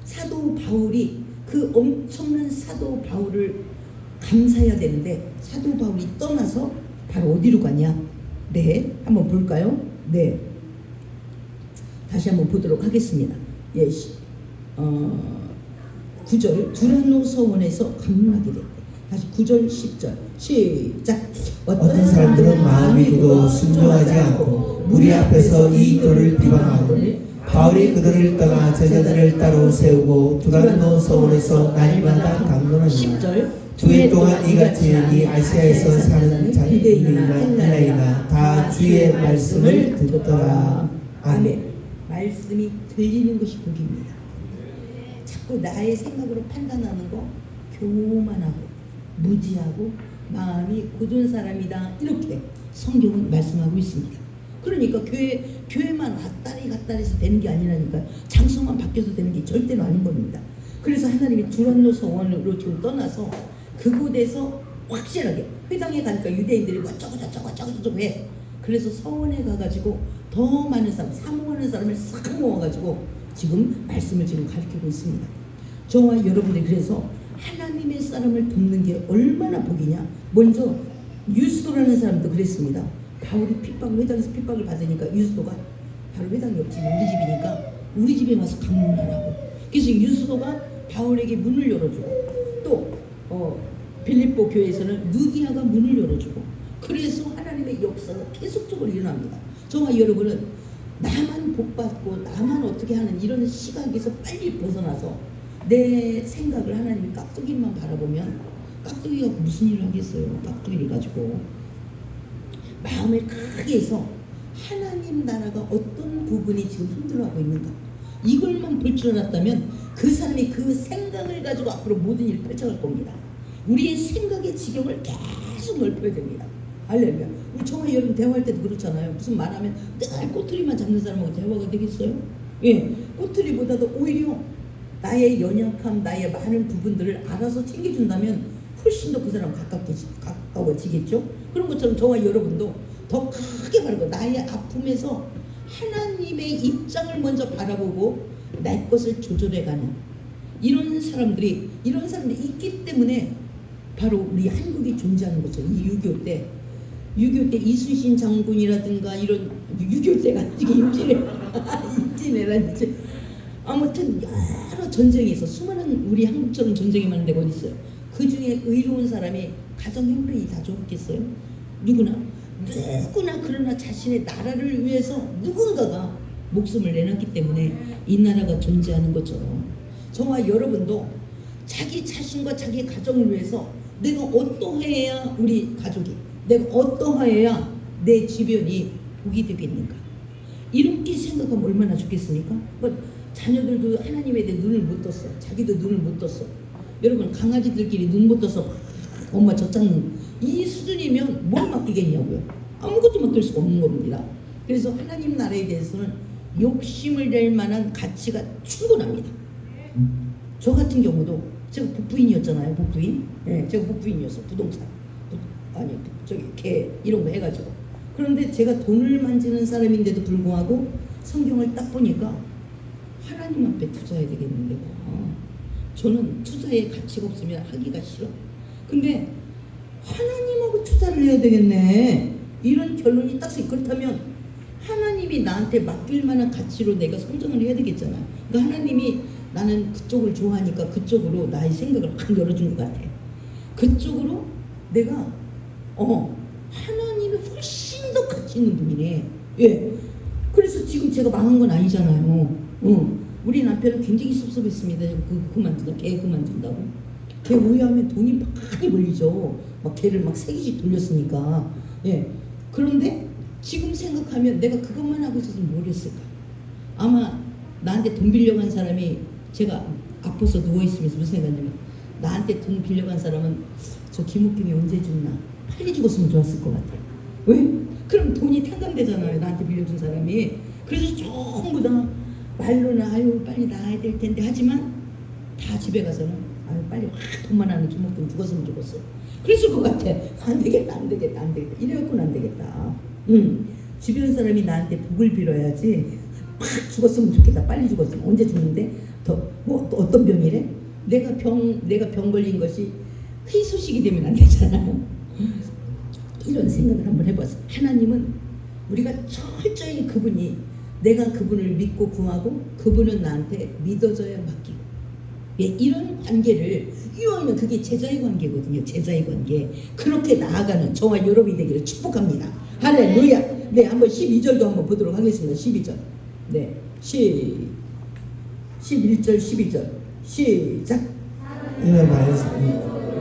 사도 바울이 그 엄청난 사도 바울을 감사해야 되는데 사도 바울이 떠나서 바로 어디로 가냐? 네, 한번 볼까요? 네, 다시 한번 보도록 하겠습니다. 예, 9절 두란노 서원에서 감문하게 됐고, 다시 9절 10절 시작. 어떤 사람들은 마음이 굳어 순종하지 않고 무리 앞에서 이 도를 비방하더니 바울이 그들을 떠나 제자들을 따로 세우고 두란노 서원에서 날마다 강론하니라. 10절 두 해 동안 이같이 이 아시아에서 사는 유대인이나 헬라이나 다 주의 말씀을 듣더라. 아멘. 말씀이 들리는 것이 복입니다. 자꾸 나의 생각으로 판단하는 거 교만하고 무지하고 마음이 굳은 사람이다, 이렇게 성경은 말씀하고 있습니다. 그러니까 교회만 왔다리 갔다리 해서 되는 게 아니라니까요. 장소만 바뀌어서 되는 게 절대로 아닌 겁니다. 그래서 하나님이 두란노 서원으로 좀 떠나서 그곳에서 확실하게 회당에 가니까 유대인들이 뭐 저거 해. 그래서 서원에 가가지고 더 많은 사람, 사모하는 사람을 싹 모아가지고 지금 말씀을 지금 가르치고 있습니다. 저와 여러분들이 그래서 하나님의 사람을 돕는 게 얼마나 복이냐. 먼저 유스도라는 사람도 그랬습니다. 바울이 회당에서 핍박을 받으니까 유스도가 바로 회당 옆집이 우리 집이니까 우리 집에 와서 강론하라고. 그래서 유스도가 바울에게 문을 열어주고, 또 빌립보 교회에서는 누디아가 문을 열어주고, 그래서 하나님의 역사가 계속적으로 일어납니다. 저와 여러분은 나만 복받고 나만 어떻게 하는 이런 시각에서 빨리 벗어나서 내 생각을 하나님이 깍두기만 바라보면, 깍두기가 무슨 일을 하겠어요. 깍두기를 가지고 마음을 크게 해서 하나님 나라가 어떤 부분이 지금 힘들어하고 있는가, 이걸만 볼 줄 알았다면 그 사람이 그 생각을 가지고 앞으로 모든 일을 펼쳐갈 겁니다. 우리의 생각의 지경을 계속 넓혀야 됩니다. 할렐루야. 우리 저와 여러분 대화할 때도 그렇잖아요. 무슨 말하면 늘 꼬투리만 잡는 사람하고 대화가 되겠어요? 예, 꼬투리보다도 오히려 나의 연약함, 나의 많은 부분들을 알아서 챙겨준다면 훨씬 더 그 사람 가까워지겠죠? 그런 것처럼 저와 여러분도 더 크게 바라고 나의 아픔에서 하나님의 입장을 먼저 바라보고 내 것을 조절해가는 이런 사람들이 있기 때문에 바로 우리 한국이 존재하는 거죠. 이 6.25 때 이순신 장군이라든가 이런 6.25 때가 이게 임진왜란이지. 아무튼 여러 전쟁에서 수많은 우리 한국처럼 전쟁이 많은 데가 어디 있어요. 그 중에 의로운 사람이 가정 형편이 다 좋았겠어요? 누구나 그러나 자신의 나라를 위해서 누군가가 목숨을 내놨기 때문에 이 나라가 존재하는 것처럼 저와 여러분도 자기 자신과 자기 가정을 위해서 내가 어떠해야 우리 가족이, 내가 어떠해야 내 주변이 복이 되겠는가, 이렇게 생각하면 얼마나 좋겠습니까? 자녀들도 하나님에 대해 눈을 못 떴어. 자기도 눈을 못 떴어. 여러분, 강아지들끼리 눈 못 떠서 엄마 젖잡는 이 수준이면 뭘 맡기겠냐고요. 아무것도 맡길 수가 없는 겁니다. 그래서 하나님 나라에 대해서는 욕심을 낼 만한 가치가 충분합니다. 저 같은 경우도 제가 복부인이었잖아요. 복부인. 예, 제가 복부인이었어. 부동산. 아니 저기 개 이런 거 해가지고. 그런데 제가 돈을 만지는 사람인데도 불구하고 성경을 딱 보니까 하나님 앞에 투자해야 되겠는데 저는 투자에 가치가 없으면 하기가 싫어. 근데 하나님하고 투자를 해야 되겠네. 이런 결론이 딱 그렇다면 하나님이 나한테 맡길 만한 가치로 내가 성장을 해야 되겠잖아. 그러니까 하나님이 나는 그쪽을 좋아하니까 그쪽으로 나의 생각을 확 열어준 것 같아. 그쪽으로 내가 하나님이 훨씬 더 가치 있는 분이네. 예. 그래서 지금 제가 망한 건 아니잖아요. 우리 남편은 굉장히 섭섭했습니다. 그만둔다. 개 그만둔다고. 걔 오해하면 돈이 많이 벌리죠. 막 걔를 막 3개씩 돌렸으니까. 예. 그런데 지금 생각하면 내가 그것만 하고 있었으면 뭘 했을까? 아마 나한테 돈 빌려간 사람이 제가 아파서 누워있으면서 무슨 생각이냐면 나한테 돈 빌려간 사람은 저 김옥경이 언제 죽나? 빨리 죽었으면 좋았을 것 같아요. 왜? 그럼 돈이 탕감되잖아요. 나한테 빌려준 사람이. 그래서 전부 다 말로는 아유 빨리 나아야 될 텐데 하지만 다 집에 가서는 아유 빨리 확 돈만 하는 김옥경 죽었으면 좋겠어. 그랬을 것 같아. 안 되겠다. 이래갖고는 안 되겠다. 주변 사람이 나한테 복을 빌어야지. 팍 죽었으면 좋겠다. 빨리 죽었으면. 언제 죽는데? 또 어떤 병이래? 내가 병 걸린 것이 희소식이 되면 안 되잖아요. 이런 생각을 한번 해봤어. 하나님은 우리가 철저히 그분이 내가 그분을 믿고 구하고 그분은 나한테 믿어져야 맡기고 이런 관계를 이왕이면 그게 제자의 관계거든요. 제자의 관계. 그렇게 나아가는 저와 여러분이 되기를 축복합니다. 할렐루야. 네, 한번 12절도 한번 보도록 하겠습니다. 12절. 네, 11절, 12절. 시작. 이는 말씀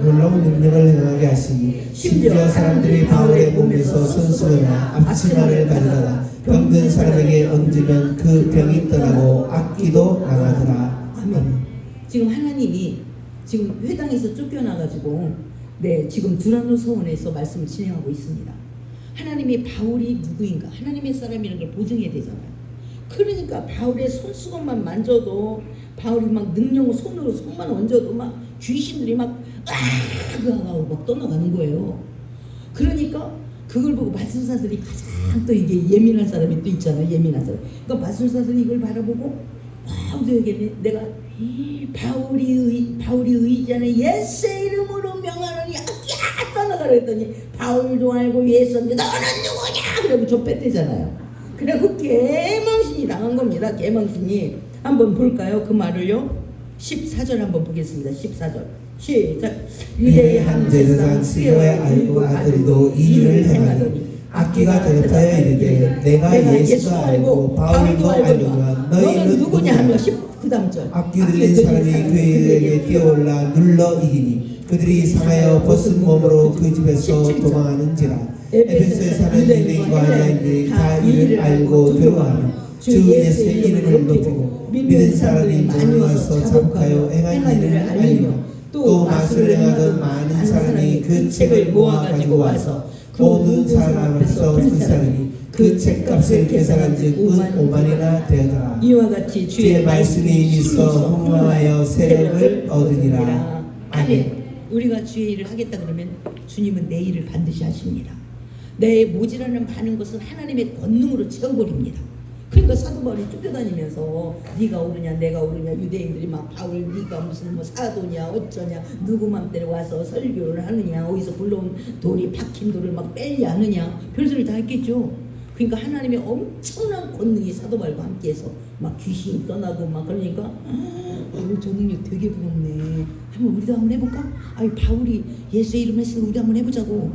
놀라운 능력을 행하게 하시니 심지어 사람들이 바울의 몸에서 손수거나 앞치마를 가져다가 병든 사람에게 얹으면 그 병이 떠나고 악기도 나가더라. 아멘. 지금 하나님이 지금 회당에서 쫓겨나가지고 지금 두라노 서원에서 말씀을 진행하고 있습니다. 하나님이 바울이 누구인가? 하나님의 사람이라는 걸 보증해야 되잖아요. 그러니까 바울의 손수건만 만져도 바울이 막 능력으로 손만 얹어도 막 귀신들이 막 떠나가는 거예요. 그러니까 그걸 보고 마술사들이 가장 또 이게 예민한 사람이 또 있잖아요. 예민한 사람. 그러니까 마술사들이 이걸 바라보고 되겠네. 내가 바울이 의지하는 예수의 이름으로 명하노니 악기야 떠나가라 했더니 바울도 알고 예수인데 너는 누구냐? 그래고 좁혔대잖아요. 그래고 개망신이 당한 겁니다. 개망신이. 한번 볼까요? 그 말을요. 14절 한번 보겠습니다. 14절 시작. 유대의 한 제사장 스게와의 알고 아들도 이 일을 행하더니 악기가 대답하여 이르되 내가 예수도 알고 바울도 알거니와 너희는 누구냐 하며 그 다음 절. 악기 들린 사람이 그에게 뛰어올라 눌러 이기니 그들이 상하여 벗은 몸으로 그 집에서 도망하는지라. 에베소에 사는 유대인과 헬라인들이 다 이를 알고 두려워하며 주 예수의 이름을 높이고 믿는 사람이 많이 와서 잡하여 행한 일을 알리며 또 마술을 행하던 많은 사람이 그 책을 모아가지고 와서 모든 사람 앞에서 불사르니 그 책값을 계산한 즉 5만이나 되었더라. 이와 같이 주의 말씀이 있어 흥망하여 세력을 얻으니라. 아멘. 우리가 주의 일을 하겠다 그러면 주님은 내 일을 반드시 하십니다. 내 모질하는 많은 것은 하나님의 권능으로 채워버립니다. 그러니까 사도 바울이 쫓겨다니면서 네가 오르냐 내가 오르냐 유대인들이 막 바울 네가 무슨 뭐 사도냐 어쩌냐 누구 맘대로 와서 설교를 하느냐 어디서 불러온 돌이 박힌 돌을 막 뺄려 하느냐 별소리를 다 했겠죠. 그러니까 하나님의 엄청난 권능이 사도 바울과 함께해서 막 귀신이 떠나고 막 그러니까 저 능력 되게 부럽네. 한번 우리도 한번 해볼까? 아니 바울이 예수의 이름 했으니까 우리 한번 해보자고.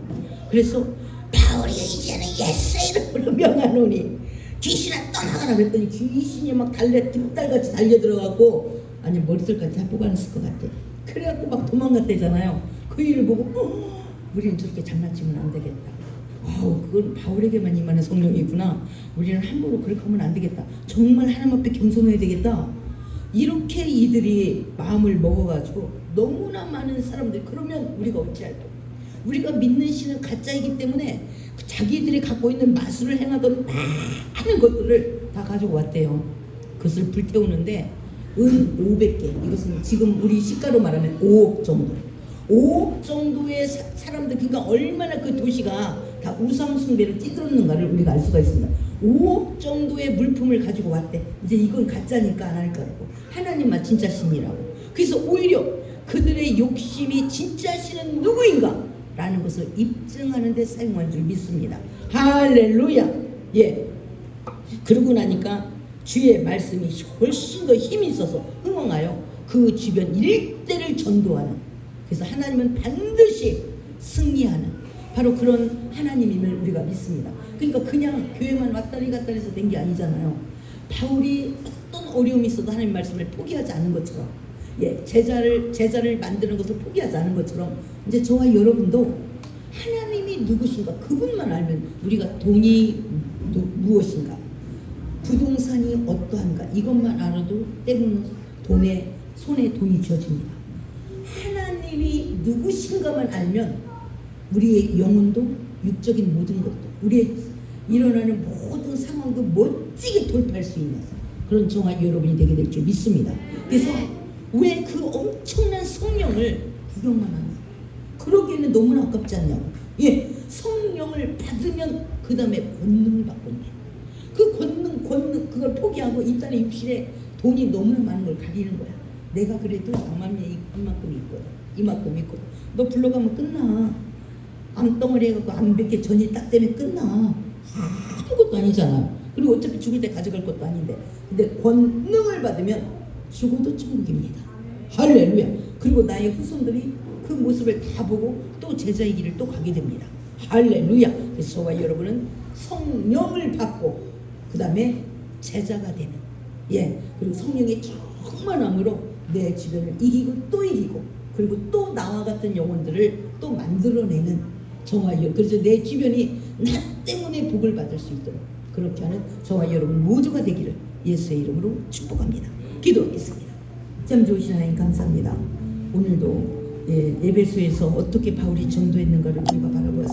그래서 바울이 이제는 예수의 이름으로 명하노니 귀신아 떠나가라 그랬더니 귀신이 막 득달같이 달려들어가고 아니 머리털까지 다 뽑아냈을 것 같아. 그래갖고 막 도망갔대잖아요. 그 일을 보고 우리는 저렇게 장난치면 안 되겠다. 그건 바울에게만 임하는 성령이구나. 우리는 함부로 그렇게 하면 안 되겠다. 정말 하나님 앞에 겸손해야 되겠다. 이렇게 이들이 마음을 먹어가지고 너무나 많은 사람들 그러면 우리가 어찌할까? 우리가 믿는 신은 가짜이기 때문에 자기들이 갖고 있는 마술을 행하던 많은 것들을 다 가지고 왔대요. 그것을 불태우는데 은 500개. 이것은 지금 우리 시가로 말하면 5억 정도. 5억 정도의 사람들, 그러니까 얼마나 그 도시가 다 우상숭배로 찌들었는가를 우리가 알 수가 있습니다. 5억 정도의 물품을 가지고 왔대. 이제 이건 가짜니까 안 할 거라고. 하나님만 진짜 신이라고. 그래서 오히려 그들의 욕심이 진짜 신은 누구인가? 라는 것을 입증하는 데 사용한 줄 믿습니다. 할렐루야. 예. 그러고 나니까 주의 말씀이 훨씬 더 힘이 있어서 흥황하여 그 주변 일대를 전도하는, 그래서 하나님은 반드시 승리하는 바로 그런 하나님임을 우리가 믿습니다. 그러니까 그냥 교회만 왔다리 갔다리 해서 된 게 아니잖아요. 바울이 어떤 어려움이 있어도 하나님 말씀을 포기하지 않은 것처럼, 예, 제자를 만드는 것을 포기하지 않은 것처럼, 이제 저와 여러분도 하나님이 누구신가 그분만 알면, 우리가 돈이 무엇인가, 부동산이 어떠한가 이것만 알아도 때로는 손에 돈이 쥐어집니다. 하나님이 누구신가만 알면 우리의 영혼도 육적인 모든 것도 우리의 일어나는 모든 상황도 멋지게 돌파할 수 있는 그런 저와 여러분이 되게 될 줄 믿습니다. 그래서 왜 그 엄청난 성령을 구경만 하냐? 그러기에는 너무나 아깝지 않냐고. 예, 성령을 받으면 그 다음에 권능을 받겠네. 그 권능 그걸 포기하고 이 땅의 육신에 돈이 너무나 많은 걸 가리는 거야. 내가 그래도 남한에 이만큼 있거든. 너 불러가면 끝나. 암덩어리 해갖고 암 100개 전이 딱 되면 끝나. 아무것도 아니잖아. 그리고 어차피 죽을 때 가져갈 것도 아닌데. 근데 권능을 받으면 죽어도 천국입니다. 할렐루야. 그리고 나의 후손들이 그 모습을 다 보고 또 제자의 길을 또 가게 됩니다. 할렐루야. 그래서 저와 여러분은 성령을 받고 그 다음에 제자가 되는, 예, 그리고 성령의 충만함으로 내 주변을 이기고 또 이기고, 그리고 또 나와 같은 영혼들을 또 만들어내는 저와 여러분, 그래서 내 주변이 나 때문에 복을 받을 수 있도록 그렇게 하는 저와 여러분 모두가 되기를 예수의 이름으로 축복합니다. 기도하겠습니다. 참 좋으신 하나님 감사합니다. 오늘도 예배소에서 어떻게 바울이 전도했는가를 우리가 바라보았습니다.